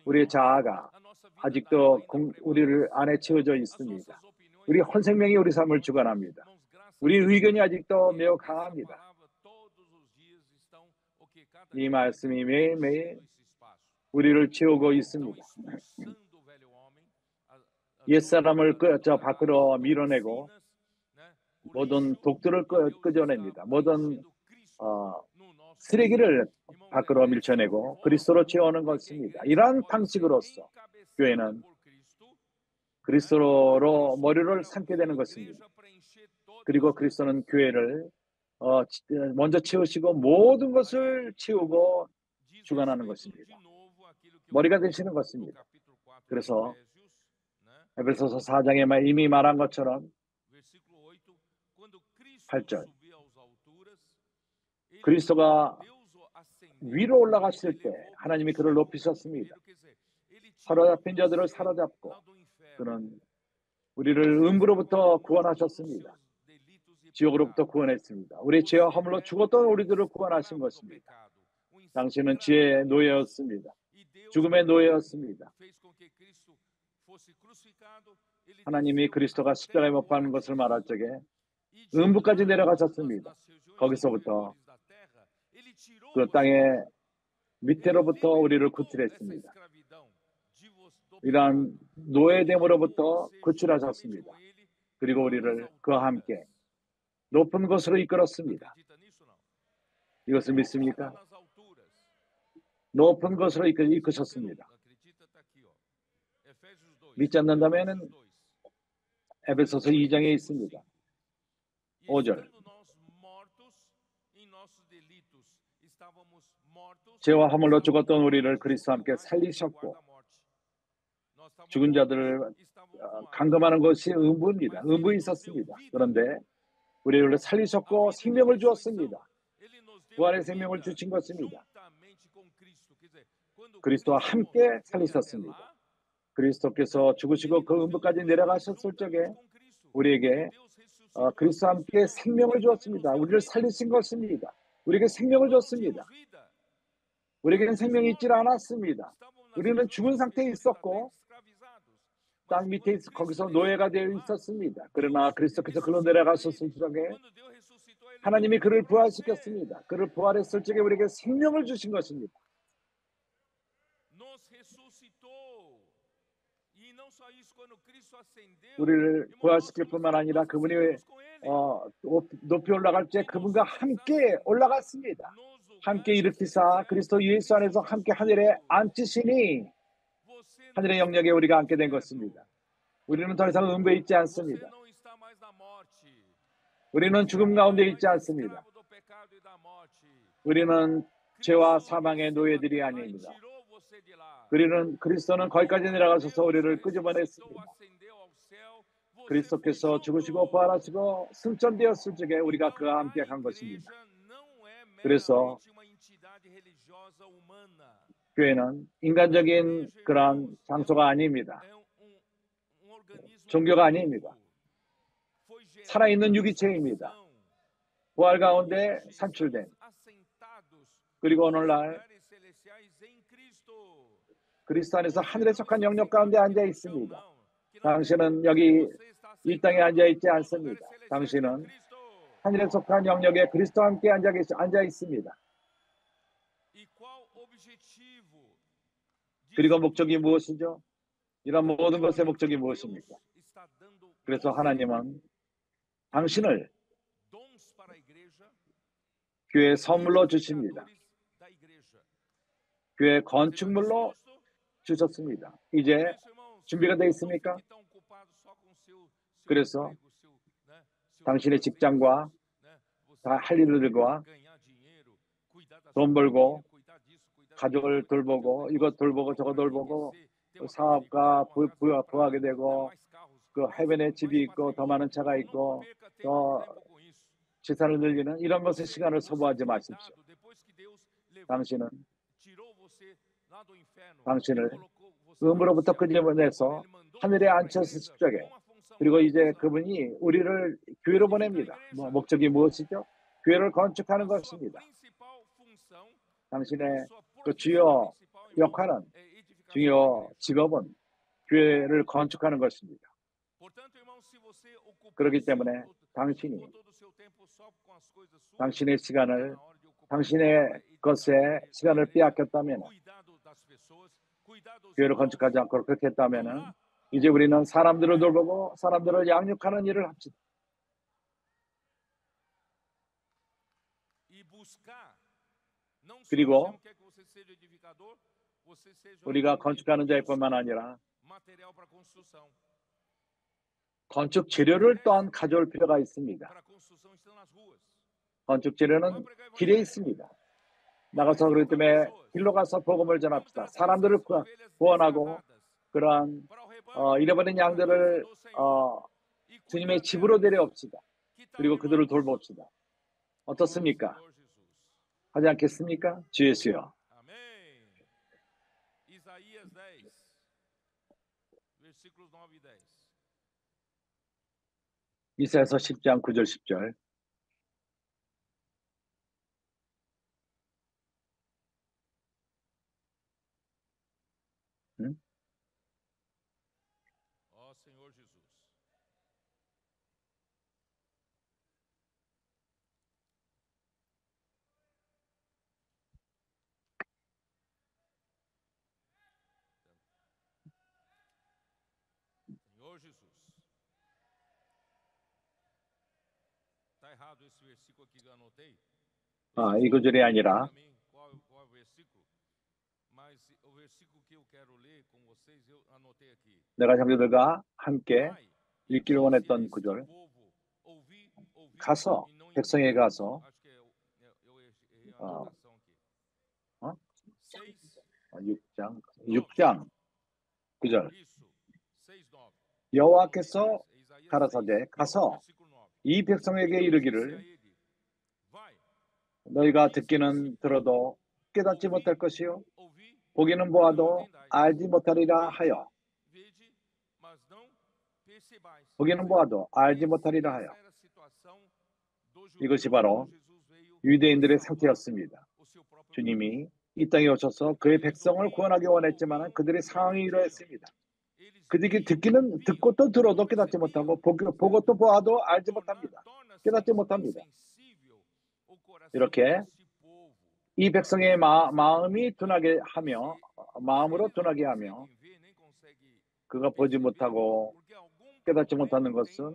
우리의 자아가 아직도 우리를 안에 채워져 있습니다. 우리 헌생명이 우리 삶을 주관합니다. 우리 의견이 아직도 매우 강합니다. 이 말씀이 매일매일 우리를 채우고 있습니다. 옛사람을 밖으로 밀어내고 모든 독들을 끄져냅니다. 모든 쓰레기를 밖으로 밀쳐내고 그리스도로 채우는 것입니다. 이러한 방식으로서 교회는 그리스도로 머리를 삼게 되는 것입니다. 그리고 그리스도는 교회를 먼저 채우시고 모든 것을 채우고 주관하는 것입니다. 머리가 되시는 것입니다. 그래서 에베소서 4장에 이미 말한 것처럼 8절 그리스도가 위로 올라갔을 때 하나님이 그를 높이셨습니다. 사로잡힌 자들을 사로잡고 그는 우리를 음부로부터 구원하셨습니다. 지옥으로부터 구원했습니다. 우리 죄와 허물로 죽었던 우리들을 구원하신 것입니다. 당신은 죄의 노예였습니다. 죽음의 노예였습니다. 하나님이 그리스도가 십자가에 못 박는 것을 말할 적에 음부까지 내려가셨습니다. 거기서부터 그 땅의 밑에로부터 우리를 구출했습니다. 이러한 노예됨으로부터 구출하셨습니다. 그리고 우리를 그와 함께 높은 곳으로 이끌었습니다. 이것을 믿습니까? 높은 곳으로 이끄셨습니다. 믿지 않는다면 에베소서 2장에 있습니다. 5절 죄와 허물로 죽었던 우리를 그리스도와 함께 살리셨고 죽은 자들을 감금하는 것이 음부입니다. 음부에 있었습니다. 그런데 우리를 살리셨고 생명을 주었습니다. 부활의 생명을 주신 것입니다. 그리스도와 함께 살리셨습니다. 그리스도께서 죽으시고 그 음부까지 내려가셨을 적에 우리에게 그리스도와 함께 생명을 주었습니다. 우리를 살리신 것입니다. 우리에게 생명을 줬습니다. 우리에게는 생명이 있지 않았습니다. 우리는 죽은 상태에 있었고 땅 밑에 있어 거기서 노예가 되어 있었습니다. 그러나 그리스도께서 글로 내려가셨을 적에 하나님이 그를 부활시켰습니다. 그를 부활했을 적에 우리에게 생명을 주신 것입니다. 우리를 부활시킬 뿐만 아니라 그분이 높이 올라갈 때 그분과 함께 올라갔습니다. 함께 일으키사 그리스도 예수 안에서 함께 하늘에 앉히시니 하늘의 영역에 우리가 앉게 된 것입니다. 우리는 더 이상 음부에 있지 않습니다. 우리는 죽음 가운데 있지 않습니다. 우리는 죄와 사망의 노예들이 아닙니다. 그리스도는 거기까지 내려가셔서 우리를 끄집어냈습니다. 그리스도께서 죽으시고 부활하시고 승천되었을 적에 우리가 그와 함께 간 것입니다. 그래서 교회는 인간적인 그런 장소가 아닙니다. 종교가 아닙니다. 살아있는 유기체입니다. 부활 가운데 산출된, 그리고 오늘날 그리스도 안에서 하늘에 속한 영역 가운데 앉아 있습니다. 당신은 여기 이 땅에 앉아 있지 않습니다. 당신은 하늘에 속한 영역에 그리스도와 함께 앉아 있습니다. 그리고 목적이 무엇이죠? 이런 모든 것의 목적이 무엇입니까? 그래서 하나님은 당신을 교회 선물로 주십니다. 교회 건축물로 주셨습니다. 이제 준비가 되어 있습니까? 그래서 당신의 직장과 다 할 일들과 돈 벌고 가족을 돌보고 이것 돌보고 저것 돌보고 사업가 부하게 되고 그 해변에 집이 있고 더 많은 차가 있고 더 재산을 늘리는 이런 것에 시간을 소모하지 마십시오. 당신을 음으로부터 끄집어내서 하늘에 앉혔을 적에 그리고 이제 그분이 우리를 교회로 보냅니다. 목적이 무엇이죠? 교회를 건축하는 것입니다. 당신의 그 주요 역할은, 주요 직업은 교회를 건축하는 것입니다. 그렇기 때문에 당신이 당신의 시간을, 당신의 것에 시간을 빼앗겼다면, 교회를 건축하지 않고 그렇게 했다면 이제 우리는 사람들을 돌보고 사람들을 양육하는 일을 합시다. 그리고 우리가 건축하는 자일 뿐만 아니라 건축 재료를 또한 가져올 필요가 있습니다. 건축 재료는 길에 있습니다. 나가서 그렇기 때문에 길로 가서 복음을 전합시다. 사람들을 구원하고 그러한 잃어버린 양들을 주님의 집으로 데려옵시다. 그리고 그들을 돌봅시다. 어떻습니까? 하지 않겠습니까? 주 예수여. 이사야서 10장 9절 10절. 이 구절이 아니라 내가 형제들과 함께 읽기를 원했던 구절. 가서 백성에게 가서 6장 9절 여호와께서 가라사대 가서 이 백성에게 이르기를 너희가 듣기는 들어도 깨닫지 못할 것이요 보기는 보아도 알지 못하리라 하여 보기는 보아도 알지 못하리라 하여 이것이 바로 유대인들의 상태였습니다. 주님이 이 땅에 오셔서 그의 백성을 구원하기 원했지만 그들의 상황이 이러했습니다. 그들이 듣기는 듣고 또 들어도 깨닫지 못하고 보고 또 보아도 알지 못합니다. 깨닫지 못합니다. 이렇게 이 백성의 마음이 둔하게 하며 마음으로 둔하게 하며 그가 보지 못하고 깨닫지 못하는 것은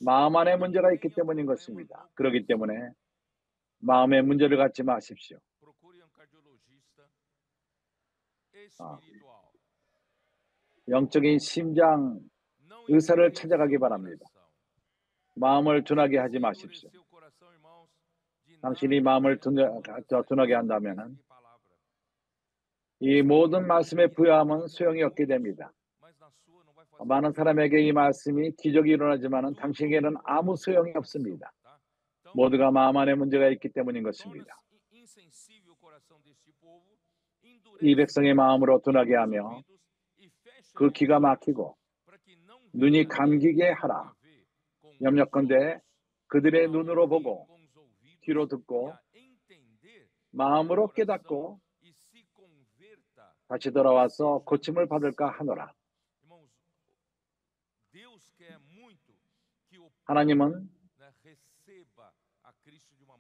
마음 안에 문제가 있기 때문인 것입니다. 그렇기 때문에 마음의 문제를 갖지 마십시오. 영적인 심장 의사를 찾아가기 바랍니다. 마음을 둔하게 하지 마십시오. 당신이 마음을 둔하게 한다면 이 모든 말씀의 부여함은 소용이 없게 됩니다. 많은 사람에게 이 말씀이 기적이 일어나지만 당신에게는 아무 소용이 없습니다. 모두가 마음 안에 문제가 있기 때문인 것입니다. 이 백성의 마음으로 둔하게 하며 그 귀가 막히고 눈이 감기게 하라. 염려컨대 그들의 눈으로 보고 귀로 듣고 마음으로 깨닫고 다시 돌아와서 고침을 받을까 하노라. 하나님은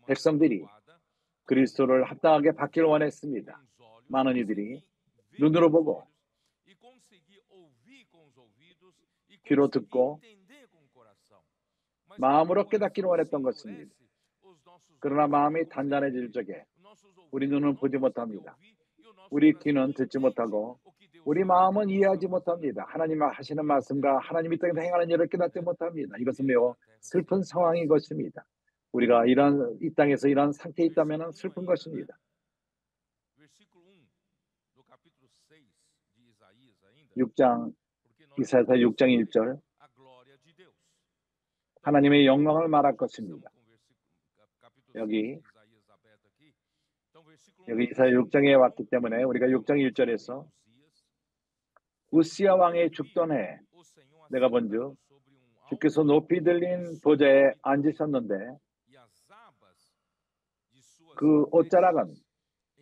백성들이 그리스도를 합당하게 받기를 원했습니다. 많은 이들이 눈으로 보고 귀로 듣고 마음으로 깨닫기를 원했던 것입니다. 그러나 마음이 단단해질 적에 우리 눈은 보지 못합니다. 우리 귀는 듣지 못하고 우리 마음은 이해하지 못합니다. 하나님 하시는 말씀과 하나님 이 땅에서 행하는 일을 깨닫지 못합니다. 이것은 매우 슬픈 상황인 것입니다. 우리가 이 땅에서 이런 상태에 있다면 슬픈 것입니다. 6장 이사야서 6장 1절 하나님의 영광을 말할 것입니다. 여기 이사야 6장에 왔기 때문에 우리가 6장 1절에서 우시야 왕의 죽던 해 내가 본즉 주께서 높이 들린 보좌에 앉으셨는데 그 옷자락은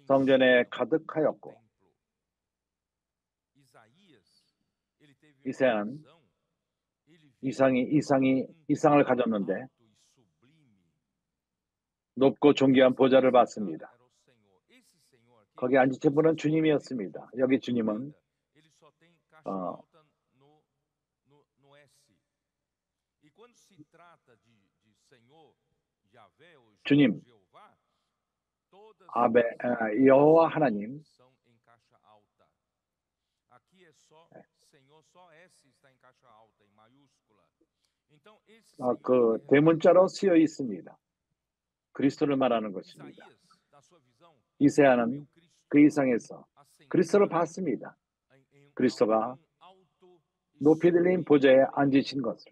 성전에 가득하였고 이사야는 이상을 가졌는데 높고 존귀한 보좌를 봤습니다. 거기 앉으신 분은 주님이었습니다. 여기 주님은 주님, 여호와 하나님, 그 대문자로 쓰여 있습니다. 그리스도를 말하는 것입니다. 이사야는 그 이상에서 그리스도를 봤습니다. 그리스도가 높이 들린 보좌에 앉으신 것을,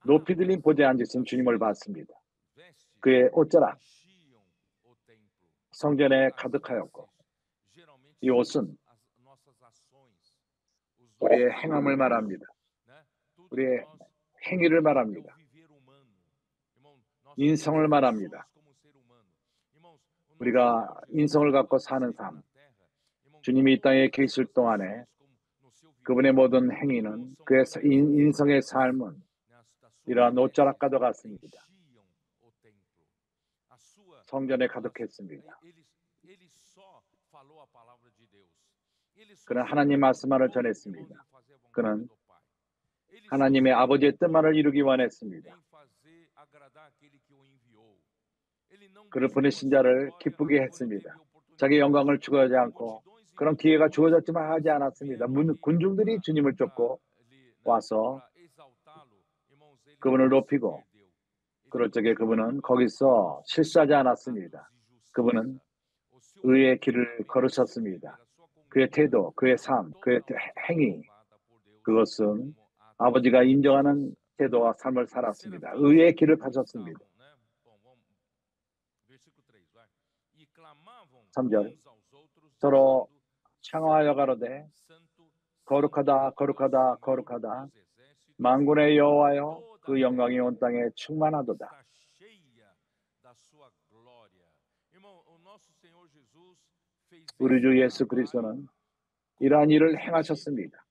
높이 들린 보좌에 앉으신 주님을 봤습니다. 그의 옷자락 성전에 가득하였고 이 옷은 우리의 행함을 말합니다. 우리의 행위를 말합니다. 인성을 말합니다. 우리가 인성을 갖고 사는 삶, 주님이 이 땅에 계실 동안에 그분의 모든 행위는 그의 인성의 삶은 이러한 옷자락과도 같습니다. 성전에 가득했습니다. 그는 하나님 말씀만을 전했습니다. 그는 하나님의 아버지의 뜻만을 이루기 원했습니다. 그를 보내신 자를 기쁘게 했습니다. 자기 영광을 추구하지 않고 그런 기회가 주어졌지만 하지 않았습니다. 군중들이 주님을 쫓고 와서 그분을 높이고 그럴 적에 그분은 거기서 실수하지 않았습니다. 그분은 의의 길을 걸으셨습니다. 그의 태도, 그의 삶, 그의 행위, 그것은 아버지가 인정하는 태도와 삶을 살았습니다. 의의 길을 가셨습니다. 3절 서로 창화하여 가로되 거룩하다 거룩하다 거룩하다 만군의 여호와여 그 영광이 온 땅에 충만하도다. 우리 주 예수 그리스도는 이러한 일을 행하셨습니다.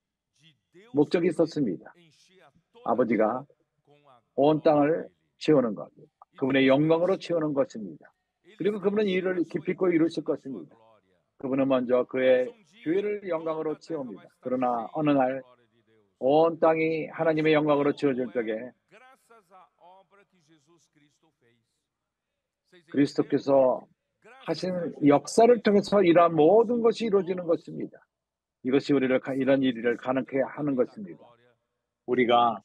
목적이 있었습니다. 아버지가 온 땅을 채우는 것, 그분의 영광으로 채우는 것입니다. 그리고 그분은 이 일을 기필코 이루실 것입니다. 그분은 먼저 그의 교회를 영광으로 채웁니다. 그러나 어느 날 온 땅이 하나님의 영광으로 채워질 적에 그리스도께서 하신 역사를 통해서 이러한 모든 것이 이루어지는 것입니다. 이것이 우리를 이런 일을 가능케 하는 것입니다. 우리가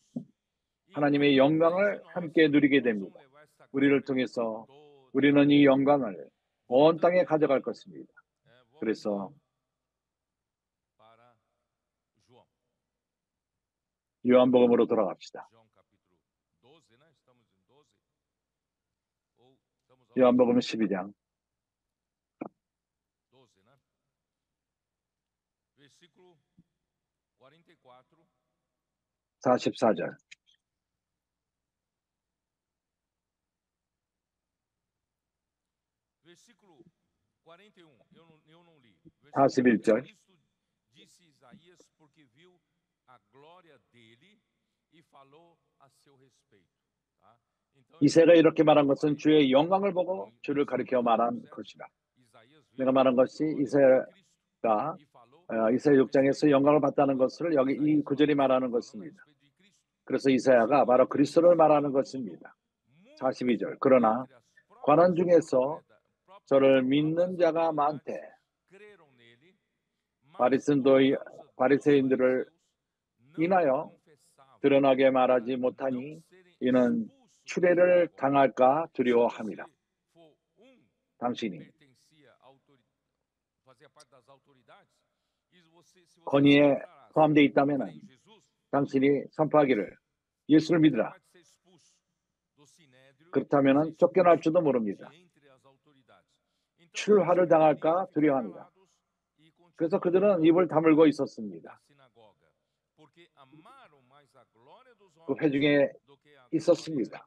하나님의 영광을 함께 누리게 됩니다. 우리를 통해서 우리는 이 영광을 온 땅에 가져갈 것입니다. 그래서 요한복음으로 돌아갑시다. 요한복음 12장 44절 41절 이새가 이렇게 말한 것은 주의 영광을 보고 주를 가리켜 말한 것이다. 내가 말한 것이 이새가 이사야 6장에서 영광을 받다는 것을 여기 이 구절이 말하는 것입니다. 그래서 이사야가 바로 그리스도를 말하는 것입니다. 42절 그러나 관원 중에서 저를 믿는 자가 많되 바리새인들을 인하여 드러나게 말하지 못하니 이는 추례를 당할까 두려워함이라. 당신이 권위에 포함되어 있다면 당신이 선포하기를 예수를 믿으라. 그렇다면 쫓겨날 줄도 모릅니다. 출하를 당할까 두려워합니다. 그래서 그들은 입을 다물고 있었습니다. 그 회중에 있었습니다.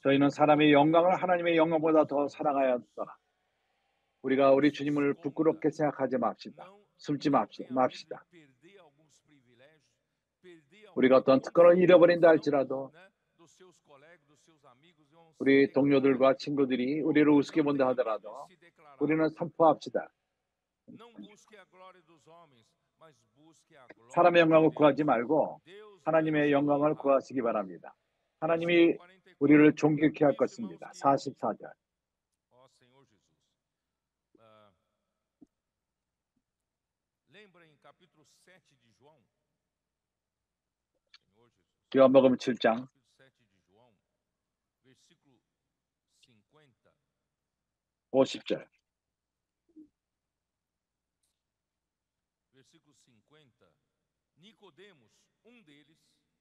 저희는 사람의 영광을 하나님의 영광보다 더 사랑하였더라. 우리가 우리 주님을 부끄럽게 생각하지 맙시다. 숨지 맙시다. 우리가 어떤 특권을 잃어버린다 할지라도 우리 동료들과 친구들이 우리를 우습게 본다 하더라도 우리는 선포합시다. 사람의 영광을 구하지 말고 하나님의 영광을 구하시기 바랍니다. 하나님이 우리를 존귀케 할 것입니다. 44절 요한복음 7장 50절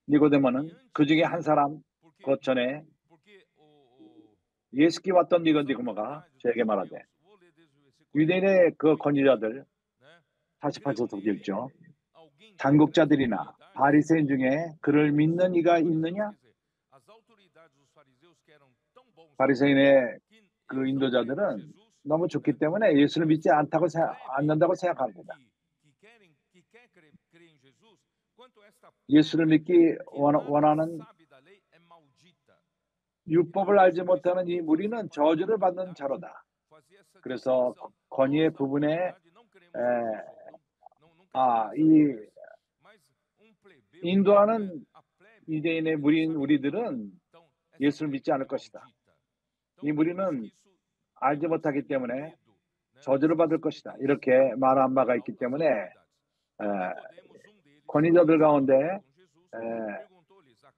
니고데모는 그 중에 한 사람 곧 전에 예수께 왔던 니고데모가 저에게 말하되 유대인의 그 권위자들 48절 읽죠. 당국자들이나 바리새인 중에 그를 믿는 이가 있느냐? 바리새인의 그 인도자들은 너무 좋기 때문에 예수를 믿지 않는다고 생각합니다. 예수를 믿기 원하는 율법을 알지 못하는 이 무리는 저주를 받는 자로다. 그래서 권위의 부분에 이 인도하는 유대인의 무리인 우리들은 예수를 믿지 않을 것이다. 이 무리는 알지 못하기 때문에 저주를 받을 것이다. 이렇게 말한 바가 있기 때문에 권위자들 가운데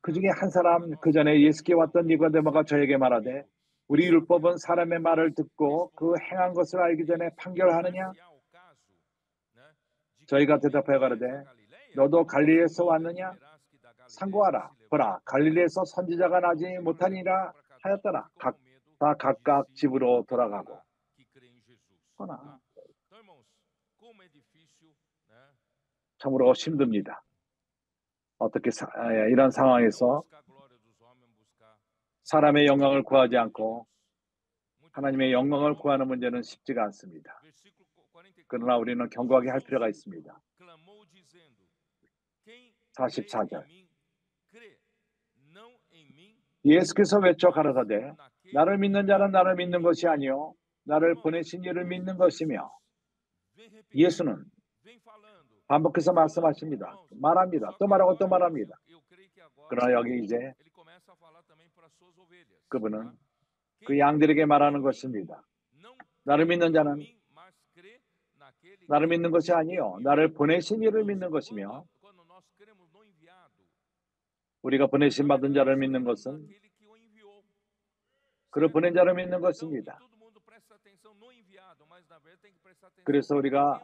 그 중에 한 사람 그 전에 예수께 왔던 니고데모가 저에게 말하되 우리 율법은 사람의 말을 듣고 그 행한 것을 알기 전에 판결하느냐? 저희가 대답하여 가로되 너도 갈릴리에서 왔느냐? 상고하라. 보라 갈릴리에서 선지자가 나지 못하니라 하였더라. 다 각각 집으로 돌아가고. 그러나 참으로 힘듭니다. 어떻게 이런 상황에서 사람의 영광을 구하지 않고 하나님의 영광을 구하는 문제는 쉽지가 않습니다. 그러나 우리는 견고하게 할 필요가 있습니다. 44절 예수께서 외쳐 가라사대 나를 믿는 자는 나를 믿는 것이 아니요 나를 보내신 이를 믿는 것이며 예수는 반복해서 말씀하십니다. 말합니다. 또 말하고 또 말합니다. 그러나 여기 이제 그분은 그 양들에게 말하는 것입니다. 나를 믿는 자는 나를 믿는 것이 아니요 나를 보내신 이를 믿는 것이며 우리가 보내신 받은 자를 믿는 것은 그를 보낸 자를 믿는 것입니다. 그래서 우리가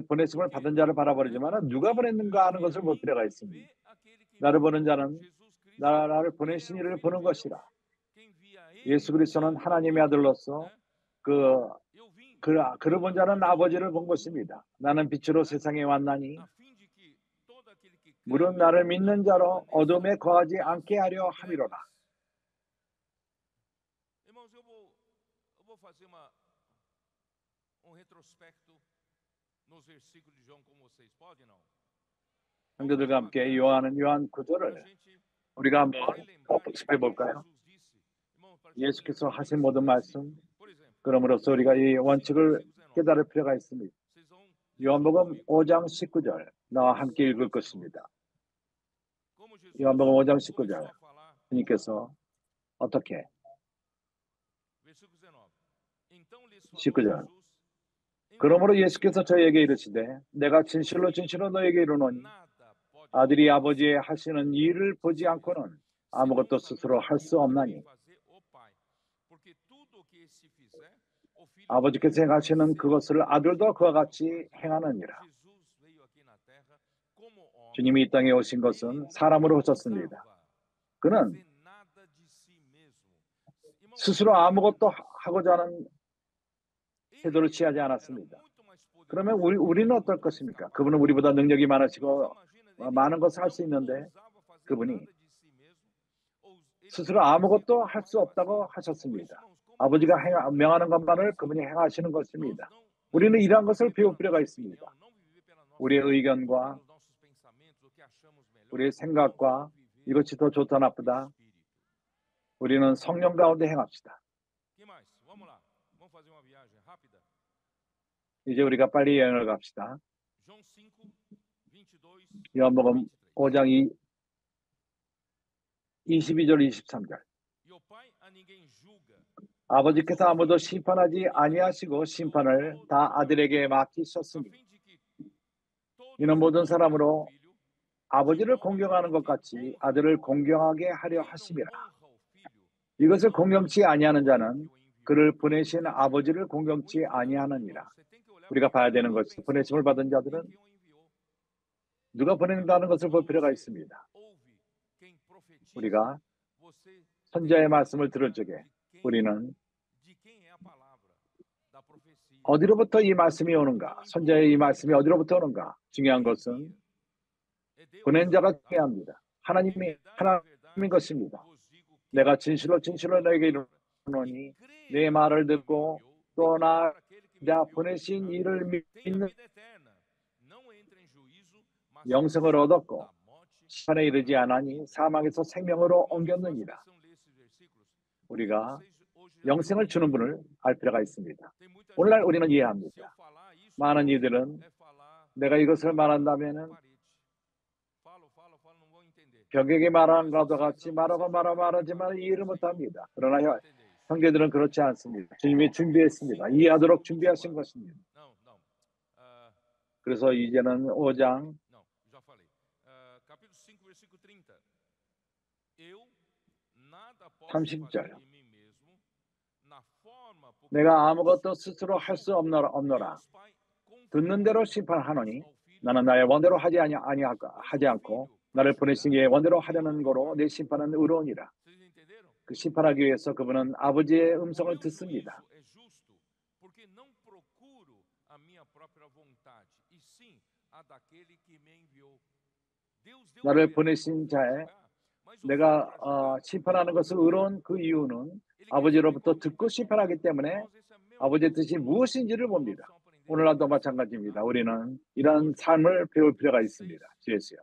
보내심을 받은 자를 바라보지만 누가 보냈는가 하는 것을 볼 필요가 있습니다. 나를 보는 자는 나를 보내신 이를 보는 것이라. 예수 그리스도는 하나님의 아들로서 그를 본 자는 아버지를 본 것입니다. 나는 빛으로 세상에 왔나니 물은 나를 믿는 자로 어둠에 거하지 않게 하려 함이로라. 형제들과 함께 요한 9절을 우리가 한번 복습해 볼까요? 예수께서 하신 모든 말씀 그럼으로써 우리가 이 원칙을 깨달을 필요가 있습니다. 요한복음 5장 19절 나와 함께 읽을 것입니다. 요한복음 5장 19절 주님께서 어떻게 19절 그러므로 예수께서 저희에게 이르시되 내가 진실로 진실로 너에게 이르노니 아들이 아버지의 하시는 일을 보지 않고는 아무것도 스스로 할 수 없나니 아버지께서 행하시는 그것을 아들도 그와 같이 행하느니라. 주님이 이 땅에 오신 것은 사람으로 오셨습니다. 그는 스스로 아무것도 하고자 하는 태도를 취하지 않았습니다. 그러면 우리는 어떨 것입니까? 그분은 우리보다 능력이 많으시고 많은 것을 할 수 있는데 그분이 스스로 아무것도 할 수 없다고 하셨습니다. 아버지가 명하는 것만을 그분이 행하시는 것입니다. 우리는 이러한 것을 배울 필요가 있습니다. 우리의 의견과 우리의 생각과 이것이 더 좋다 나쁘다 우리는 성령 가운데 행합시다. 이제 우리가 빨리 여행을 갑시다. 요한복음 5장 22절 23절 아버지께서 아무도 심판하지 아니하시고 심판을 다 아들에게 맡기셨으니 이는 모든 사람으로 아버지를 공경하는 것 같이 아들을 공경하게 하려 하심이라. 이것을 공경치 아니하는 자는 그를 보내신 아버지를 공경치 아니하느니라. 우리가 봐야 되는 것이 보내심을 받은 자들은 누가 보낸다는 것을 볼 필요가 있습니다. 우리가 선지자의 말씀을 들을 적에 우리는 어디로부터 이 말씀이 오는가? 선지자의 이 말씀이 어디로부터 오는가? 중요한 것은 보낸 자가 중요합니다. 하나님인 것입니다. 내가 진실로 진실로 너에게 이르노니 내 말을 듣고 또 나 보내신 이를 믿는 영생을 얻었고 시간에 이르지 않으니 사망에서 생명으로 옮겼느니라. 우리가 영생을 주는 분을 알 필요가 있습니다. 오늘날 우리는 이해합니다. 많은 이들은 내가 이것을 말한다면은 벽에게 말하는 것과 같이 말하지만 이해를 못합니다. 그러나 형제들은 그렇지 않습니다. 주님이 준비했습니다. 이해하도록 준비하신 것입니다. 그래서 이제는 5장 30절 내가 아무것도 스스로 할 수 없노라. 듣는 대로 심판하노니 나는 나의 원대로 하지 않고 나를 보내신 이의 원대로 하려는 거로 내 심판은 의로우니라. 그 심판하기 위해서 그분은 아버지의 음성을 듣습니다. 나를 보내신 자의 내가 심판하는 것을 의로운 그 이유는 아버지로부터 듣고 심판하기 때문에 아버지의 뜻이 무엇인지를 봅니다. 오늘날도 마찬가지입니다. 우리는 이런 삶을 배울 필요가 있습니다. 주에서요.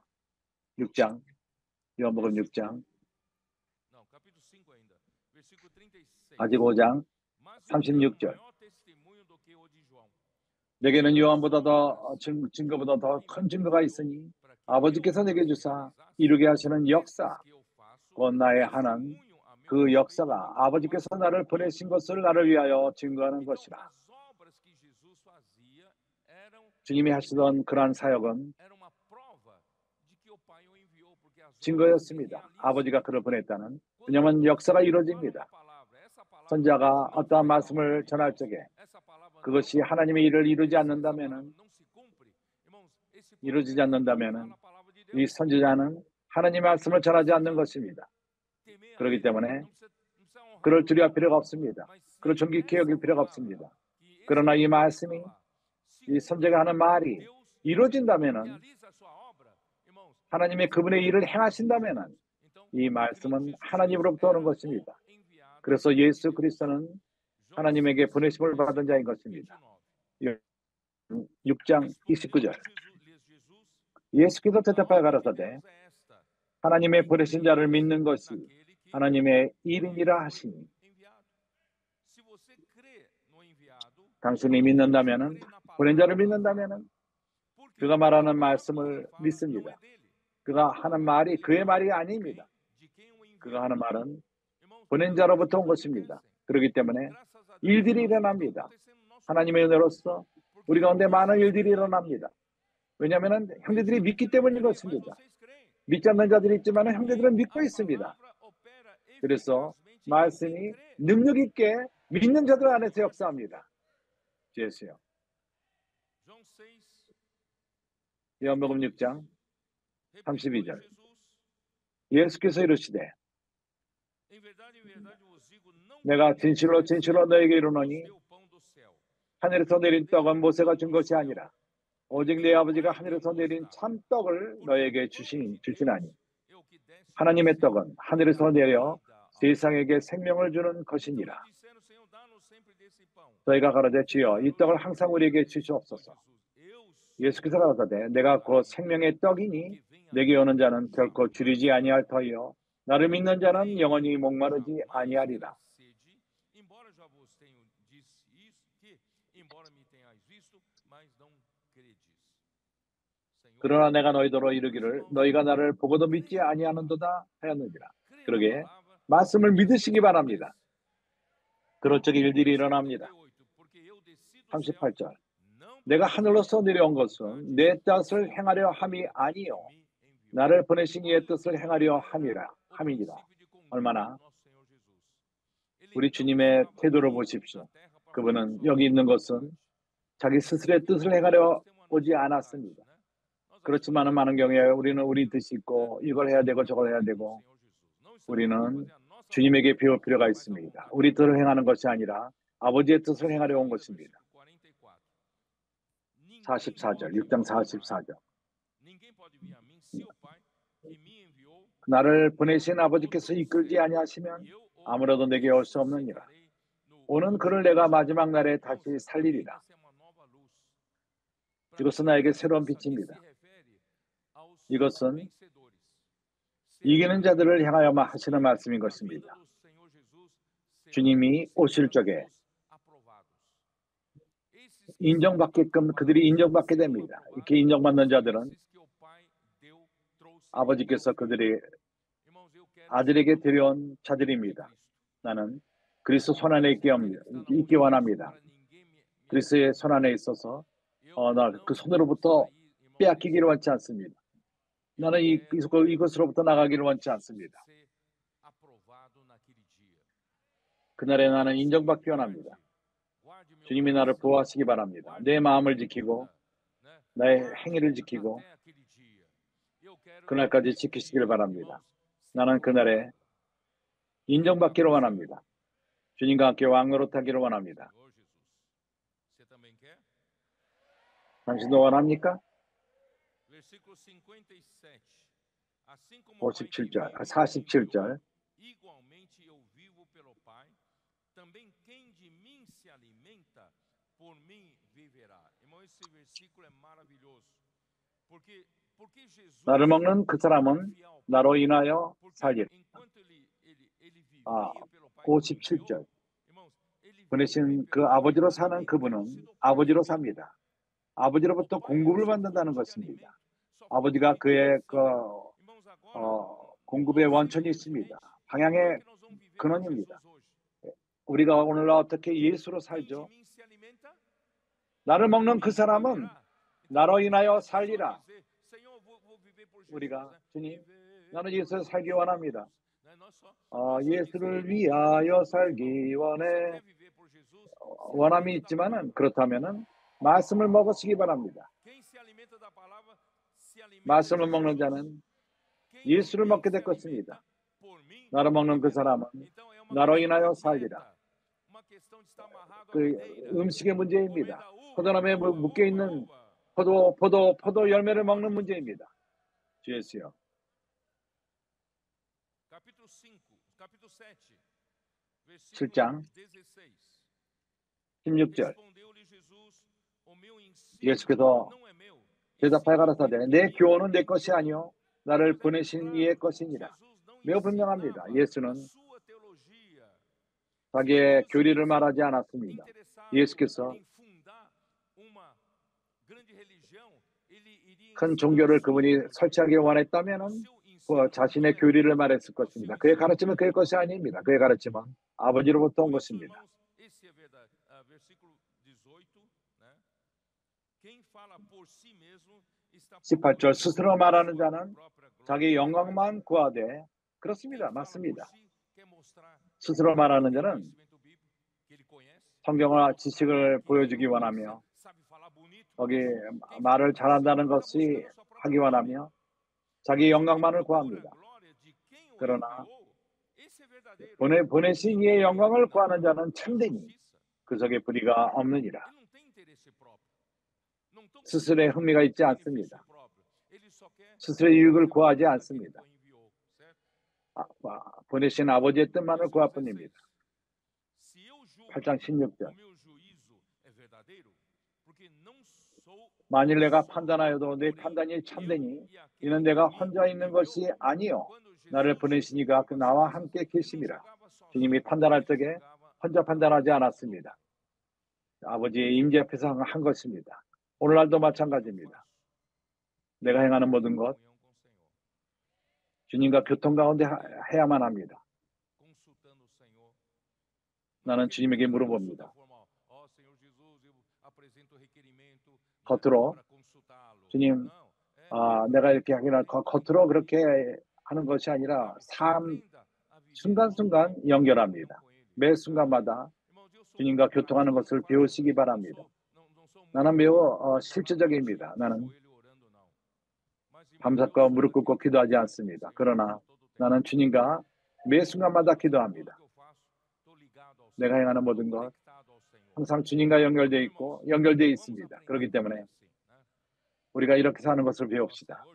6장, 요한복음 6장, 아직 5장 36절. 내게는 요한보다 더 증거보다 더 큰 증거가 있으니 아버지께서 내게 주사 이루게 하시는 역사, 곧 나의 하는 그 역사가 아버지께서 나를 보내신 것을 나를 위하여 증거하는 것이라. 주님이 하시던 그러한 사역은 증거였습니다. 아버지가 그를 보냈다는. 왜냐하면 역사가 이루어집니다. 선지자가 어떠한 말씀을 전할 적에 그것이 하나님의 일을 이루지 않는다면은 이 선지자는 하나님의 말씀을 전하지 않는 것입니다. 그렇기 때문에 그를 두려워할 필요가 없습니다. 그를 존귀케 여길 필요가 없습니다. 그러나 이 말씀이 이 선지자가 하는 말이 이루어진다면은 하나님의 그분의 일을 행하신다면은 이 말씀은 하나님으로부터 오는 것입니다. 그래서 예수 그리스도는 하나님에게 보내심을 받은 자인 것입니다. 6장 29절. 예수께서 대답하여 가라사대 하나님의 보내신 자를 믿는 것이 하나님의 일이니라 하시니. 당신이 믿는다면은, 보낸 자를 믿는다면은 그가 말하는 말씀을 믿습니다. 그가 하는 말이 그의 말이 아닙니다. 그가 하는 말은 보낸 자로부터 온 것입니다. 그렇기 때문에 일들이 일어납니다. 하나님의 은혜로서 우리 가운데 많은 일들이 일어납니다. 왜냐하면 형제들이 믿기 때문인 것입니다. 믿지 않는 자들이 있지만 형제들은 믿고 있습니다. 그래서 말씀이 능력 있게 믿는 자들 안에서 역사합니다. 예수요. 요한복음 6장 32절. 예수께서 이르시되 내가 진실로 진실로 너에게 이르노니 하늘에서 내린 떡은 모세가 준 것이 아니라 오직 내 아버지가 하늘에서 내린 참떡을 너에게 주시나니 하나님의 떡은 하늘에서 내려 세상에게 생명을 주는 것이니라. 저희가 가로되 주여 이 떡을 항상 우리에게 주시옵소서. 예수께서 가라사대 내가 곧 생명의 떡이니 내게 오는 자는 결코 줄이지 아니할 터이요 나를 믿는 자는 영원히 목마르지 아니하리라. 그러나 내가 너희더러 이르기를 너희가 나를 보고도 믿지 아니하는도다 하였느니라. 그러게 말씀을 믿으시기 바랍니다. 그럴 적에 일들이 일어납니다. 38절. 내가 하늘로서 내려온 것은 내 뜻을 행하려 함이 아니요 나를 보내신 이의 뜻을 행하려 함이니라. 얼마나 우리 주님의 태도를 보십시오. 그분은 여기 있는 것은 자기 스스로의 뜻을 행하려 오지 않았습니다. 그렇지만 많은 경우에 우리는 우리 뜻이 있고 이걸 해야 되고 저걸 해야 되고 우리는 주님에게 배울 필요가 있습니다. 우리 뜻을 행하는 것이 아니라 아버지의 뜻을 행하려 온 것입니다. 44절, 6장 44절. 나를 보내신 아버지께서 이끌지 아니하시면 아무래도 내게 올 수 없느니라. 오는 그를 내가 마지막 날에 다시 살리리라. 이것은 나에게 새로운 빛입니다. 이것은 이기는 자들을 향하여만 하시는 말씀인 것입니다. 주님이 오실 적에 인정받게끔 그들이 인정받게 됩니다. 이렇게 인정받는 자들은 아버지께서 그들의 아들에게 데려온 자들입니다. 나는 그리스도 손안에 있기 원합니다. 그리스도의 손안에 있어서 나 그 손으로부터 빼앗기기를 원치 않습니다. 나는 이것으로부터 나가기를 원치 않습니다. 그날에 나는 인정받기 원합니다. 주님이 나를 보호하시기 바랍니다. 내 마음을 지키고 나의 행위를 지키고 그날까지 지키시길 바랍니다. 나는 그날에 인정받기를 원합니다. 주님과 함께 왕노릇하기를 원합니다. 당신도 원합니까? 57절, 47절. Igualmente eu vivo pelo Pai, também quem de mim se alimenta, por mim viverá. Irmão, esse versículo é maravilhoso. Porque Jesus 나를 먹는 그 사람은 나로 인하여 살리라. enquanto ele vivia 아, pelo Pai que o enviou, 57절. irmãos, ele 보내신 vive 그 pelo Pai, 아버지로 사는 그분은 아버지로 삽니다. 아버지로부터 공급을 받는다는 것입니다. 아버지가 그의 공급의 원천이 있습니다. 방향의 근원입니다. 우리가 오늘날 어떻게 예수로 살죠? 나를 먹는 그 사람은 나로 인하여 살리라. 우리가 주님, 나는 예수를 살기 원합니다. 예수를 위하여 살기 원함이 있지만은 그렇다면은 말씀을 먹으시기 바랍니다. 말씀을 먹는 자는 예수를 먹게 될 것입니다. 나를 먹는 그 사람은 나로 인하여 살리라. 그 음식의 문제입니다. 포도나무에 묶여 있는 포도 열매를 먹는 문제입니다. 주 예수요. Capítulo 7, 7장 16절. 예수께서 대답하여 가라사대 내 교훈은 내 것이 아니요 나를 보내신 이의 것이니라. 매우 분명합니다. 예수는 자기의 교리를 말하지 않았습니다. 예수께서 큰 종교를 그분이 설치하기 원했다면 자신의 교리를 말했을 것입니다. 그의 가르침은 그의 것이 아닙니다. 그의 가르침은 아버지로부터 온 것입니다. 18절 스스로 말하는 자는 자기 영광만 구하되 그렇습니다. 맞습니다. 스스로 말하는 자는 성경과 지식을 보여주기 원하며 거기 말을 잘한다는 것이 하기 원하며 자기 영광만을 구합니다. 그러나 보내신 이의 영광을 구하는 자는 참되니 그 속에 불의가 없느니라. 스스로의 흥미가 있지 않습니다. 스스로의 유익을 구하지 않습니다. 보내신 아버지의 뜻만을 구할 뿐입니다. 8장 16절. 만일 내가 판단하여도 내 판단이 참되니 이는 내가 혼자 있는 것이 아니요 나를 보내신 이가 나와 함께 계심이라. 주님이 판단할 적에 혼자 판단하지 않았습니다. 아버지의 임재 앞에서 한 것입니다. 오늘날도 마찬가지입니다. 내가 행하는 모든 것 주님과 교통 가운데 해야만 합니다. 나는 주님에게 물어봅니다. 겉으로 주님, 내가 이렇게 하기는 겉으로 그렇게 하는 것이 아니라 순간순간 연결합니다. 매 순간마다 주님과 교통하는 것을 배우시기 바랍니다. 나는 매우 실제적입니다. 나는 밤새고 무릎 꿇고 기도하지 않습니다. 그러나 나는 주님과 매 순간마다 기도합니다. 내가 행하는 모든 것 항상 주님과 연결되어 있고 연결되어 있습니다. 그렇기 때문에 우리가 이렇게 사는 것을 배웁시다.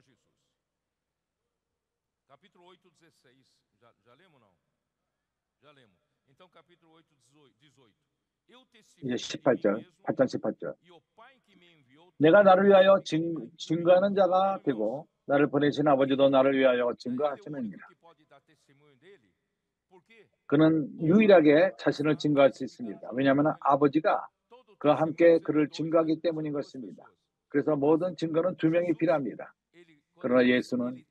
이제 18절, 8장 18절. 내가 나를 위하여 증거하는 자가 되고 나를 보내신 아버지도 나를 위하여 증거하시느니라. 그는 유일하게 자신을 증거할 수 있습니다. 왜냐하면 아버지가 그와 함께 그를 증거하기 때문인 것입니다. 그래서 모든 증거는 두 명이 필요합니다. 그러나 예수는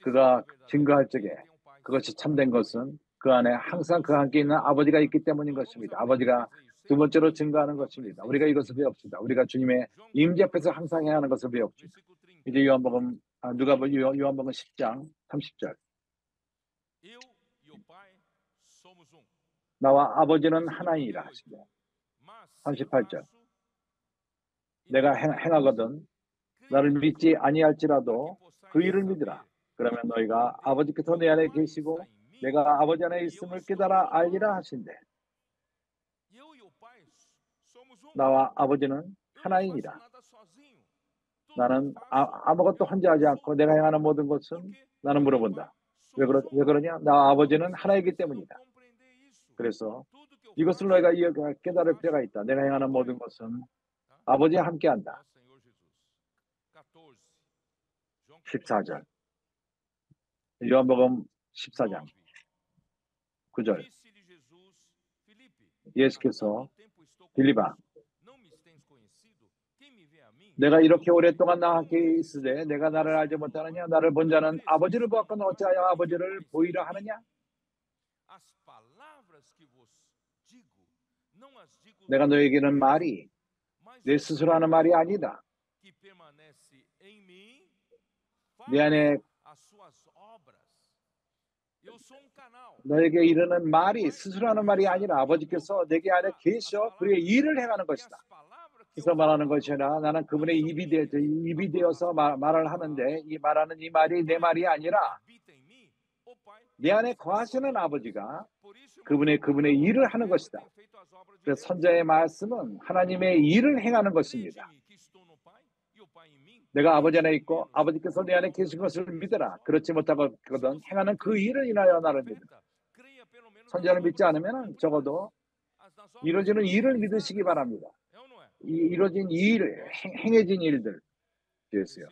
그가 증거할 적에 그것이 참된 것은 그 안에 항상 그와 함께 있는 아버지가 있기 때문인 것입니다. 아버지가 두 번째로 증거하는 것입니다. 우리가 이것을 배웁시다. 우리가 주님의 임재 앞에서 항상 해야 하는 것을 배웁시다. 이제 요한복음 10장 30절. 나와 아버지는 하나이니라 하시되 38절. 내가 행하거든 나를 믿지 아니할지라도 그 일을 믿으라. 그러면 너희가 아버지께서 내 안에 계시고 내가 아버지 안에 있음을 깨달아 알리라 하신대. 나와 아버지는 하나이니라. 나는 아무것도 혼자 하지 않고 내가 행하는 모든 것은 나는 물어본다. 왜 그러냐? 나 아버지는 하나이기 때문이다. 그래서 이것을 너희가 깨달을 필요가 있다. 내가 행하는 모든 것은 아버지와 함께한다. 14절. 요한복음 14장 9절. 예수께서 빌립아, 내가 이렇게 오랫동안 나와 함께 있으되 내가 나를 알지 못하느냐? 나를 본 자는 아버지를 보았거늘 어찌하여 아버지를 보이라 하느냐? 내가 너에게는 말이 내 스스로 하는 말이 아니다. 내 안에 너에게 이르는 말이 스스로 하는 말이 아니라 아버지께서 내게 안에 계셔 그의 일을 행하는 것이다. 그래서 말하는 것이라 나는 그분의 입이 되어서 말을 하는데 이 말하는 이 말이 내 말이 아니라 내 안에 거하시는 아버지가 그분의 일을 하는 것이다. 그래서 선자의 말씀은 하나님의 일을 행하는 것입니다. 내가 아버지 안에 있고 아버지께서 내 안에 계신 것을 믿어라. 그렇지 못하거든 행하는 그 일을 인하여 나를 믿으라. 선자를 믿지 않으면 적어도 이루어지는 일을 믿으시기 바랍니다. 이루어진 일, 행해진 일들 되었어요.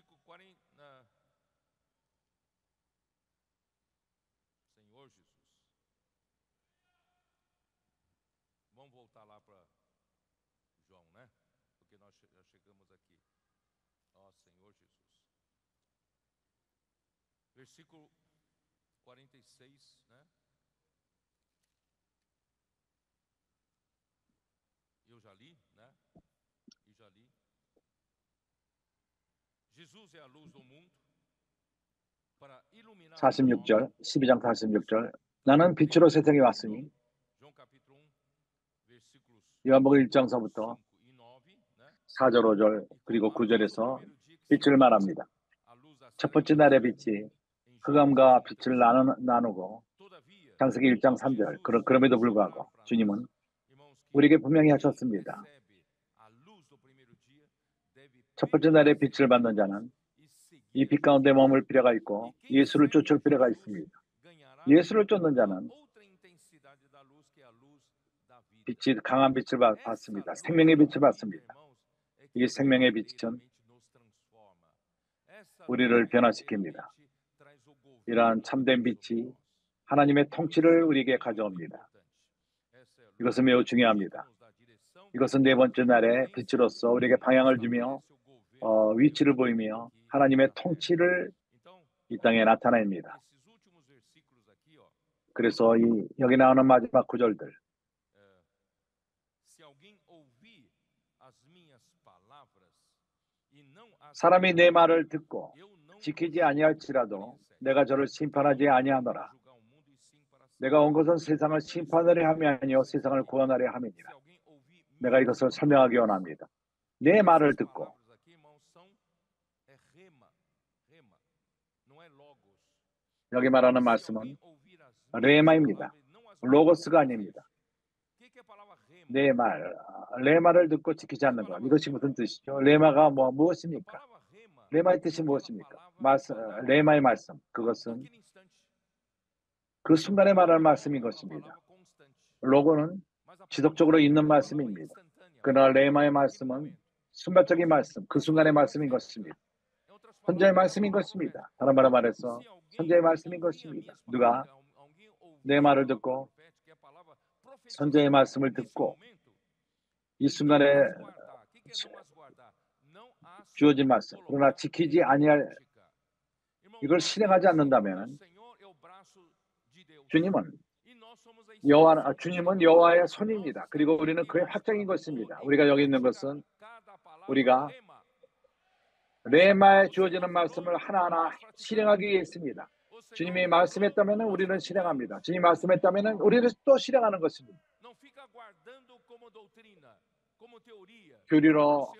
Versículo 46, né? Eu já li, né? E já li. Jesus é a luz do mundo para iluminar 46절, 12장 46절. 나는 빛으로 세상에 왔으니 요한복음 1장서부터 4절, 5절, 그리고 9절에서 빛을 말합니다. 첫 번째 날의 빛이 흑암과 빛을 나누고 창세기 1장 3절. 그럼에도 불구하고 주님은 우리에게 분명히 하셨습니다. 첫 번째 날의 빛을 받는 자는 이 빛 가운데 머물 필요가 있고 예수를 쫓을 필요가 있습니다. 예수를 쫓는 자는 빛이 강한 빛을 받습니다. 생명의 빛을 받습니다. 이 생명의 빛은 우리를 변화시킵니다. 이러한 참된 빛이 하나님의 통치를 우리에게 가져옵니다. 이것은 매우 중요합니다. 이것은 네 번째 날의 빛으로서 우리에게 방향을 주며 위치를 보이며 하나님의 통치를 이 땅에 나타냅니다. 그래서 여기 나오는 마지막 구절들. 사람이 내 말을 듣고 지키지 아니할지라도 내가 저를 심판하지 아니하노라. 내가 온 것은 세상을 심판하려 함이 아니요 세상을 구원하려 함이니라. 내가 이것을 설명하기 원합니다. 내 말을 듣고 여기 말하는 말씀은 레마입니다. 로고스가 아닙니다. 내 레마를 듣고 지키지 않는 것. 이것이 무슨 뜻이죠? 레마가 무엇입니까? 레마의 뜻이 무엇입니까? 레마의 말씀. 그것은 그 순간에 말할 말씀인 것입니다. 로고는 지속적으로 있는 말씀입니다. 그러나 레마의 말씀은 순간적인 말씀, 그 순간의 말씀인 것입니다. 선자의 말씀인 것입니다. 다른 말로 말해서 선자의 말씀인 것입니다. 누가 내 말을 듣고 선자의 말씀을 듣고 이 순간에 주어진 말씀, 그러나 지키지 아니할 이걸 실행하지 않는다면 주님은 여호와의 손입니다. 그리고 우리는 그의 확장인 것입니다. 우리가 여기 있는 것은 우리가 레마에 주어지는 말씀을 하나하나 실행하기 위해 있습니다. 주님이 말씀했다면 우리는 실행합니다. 주님이 말씀했다면 우리는 또 실행하는 것입니다. 교리로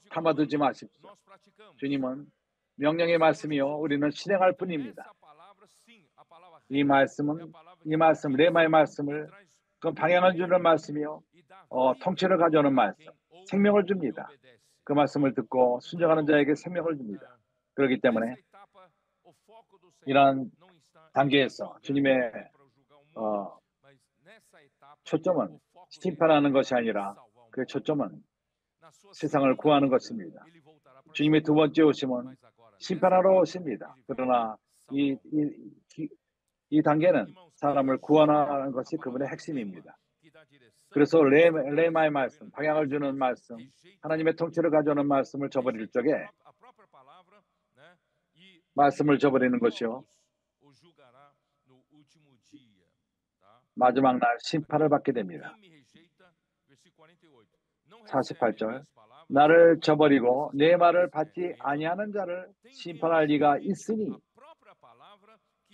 담아두지 마십시오. 주님은 명령의 말씀이요 우리는 실행할 뿐입니다. 이 말씀 레마의 말씀을 그 방향을 주는 말씀이요 통치를 가져오는 말씀, 생명을 줍니다. 그 말씀을 듣고 순종하는 자에게 생명을 줍니다. 그렇기 때문에 이러한 단계에서 주님의 초점은 심판하는 것이 아니라 그 초점은 세상을 구하는 것입니다. 주님의 두 번째 오심은 심판하러 오십니다. 그러나 이 단계는 사람을 구원하는 것이 그분의 핵심입니다. 그래서 레마의 말씀, 방향을 주는 말씀, 하나님의 통치를 가져오는 말씀을 저버릴 적에 말씀을 저버리는 것이요, 마지막 날 심판을 받게 됩니다. 48절, 나를 저버리고 내 말을 받지 아니하는 자를 심판할 리가 있으니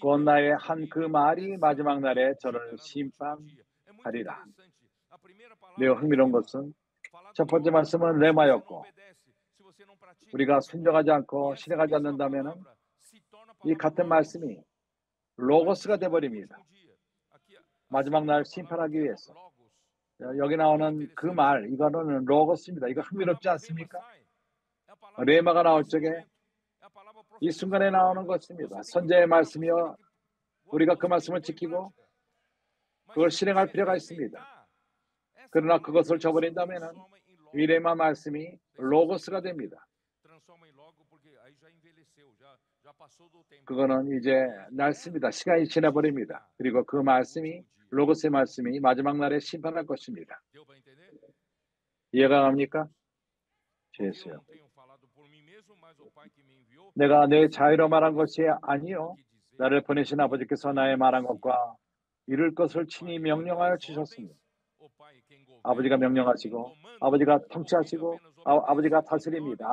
곧 나의 한 그 말이 마지막 날에 저를 심판하리라. 매우 흥미로운 것은 첫 번째 말씀은 레마였고, 우리가 순종하지 않고 실행하지 않는다면 이 같은 말씀이 로고스가 되어버립니다. 마지막 날 심판하기 위해서. 여기 나오는 그 말, 이거는 로고스입니다. 이거 흥미롭지 않습니까? 레마가 나올 적에 이 순간에 나오는 것입니다. 선제의 말씀이요, 우리가 그 말씀을 지키고 그걸 실행할 필요가 있습니다. 그러나 그것을 저버린다면 이 레마 말씀이 로고스가 됩니다. 그거는 이제 낡습니다. 시간이 지나버립니다. 그리고 그 말씀이, 로고스의 말씀이 마지막 날에 심판할 것입니다. 이해가 갑니까? 주였어요. 내가 내 자유로 말한 것이 아니요, 나를 보내신 아버지께서 나의 말한 것과 이룰 것을 친히 명령하여 주셨습니다. 아버지가 명령하시고 아버지가 통치하시고 아버지가 다스립니다.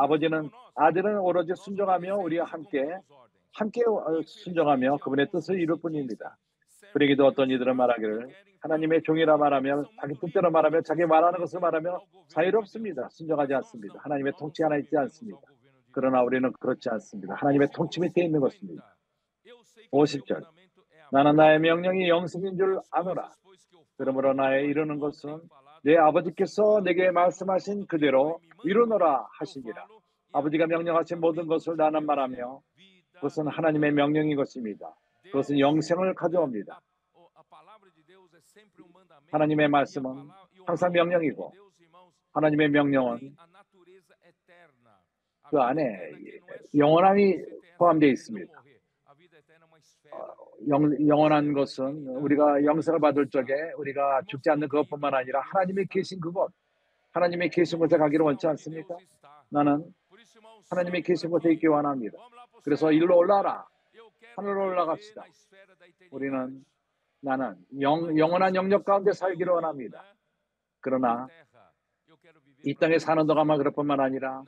아들은 오로지 순종하며 우리와 함께 순종하며 그분의 뜻을 이룰 뿐입니다. 그러기도 어떤 이들은 말하기를 하나님의 종이라 말하며 자기 뜻대로 말하며 자기 말하는 것을 말하며 자유롭습니다. 순종하지 않습니다. 하나님의 통치 하나 있지 않습니다. 그러나 우리는 그렇지 않습니다. 하나님의 통치 밑에 있는 것입니다. 50절, 나는 나의 명령이 영생인 줄 아노라. 그러므로 나의 이루는 것은 내 아버지께서 내게 말씀하신 그대로 이루노라 하시니라. 아버지가 명령하신 모든 것을 나는 말하며 그것은 하나님의 명령인 것입니다. 그것은 영생을 가져옵니다. 하나님의 말씀은 항상 명령이고 하나님의 명령은 그 안에 영원함이 포함되어 있습니다. 영원한 것은 우리가 영생을 받을 적에 우리가 죽지 않는 그것뿐만 아니라 하나님이 계신 그곳, 하나님이 계신 곳에 가기를 원치 않습니까? 나는 하나님이 계신 곳에 있기 원합니다. 그래서 일로 올라라. 하늘로 올라갑시다. 나는 영원한 영역 가운데 살기를 원합니다. 그러나 이 땅에 사는 동안만 그럴 뿐만 아니라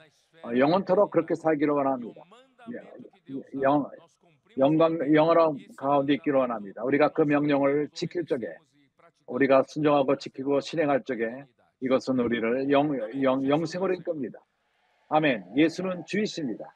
영원토록 그렇게 살기를 원합니다. 영원한 가운데 있기를 원합니다. 우리가 그 명령을 지킬 적에, 우리가 순종하고 지키고 실행할 적에 이것은 우리를 영생으로 이끕니다. 아멘. 예수는 주이십니다.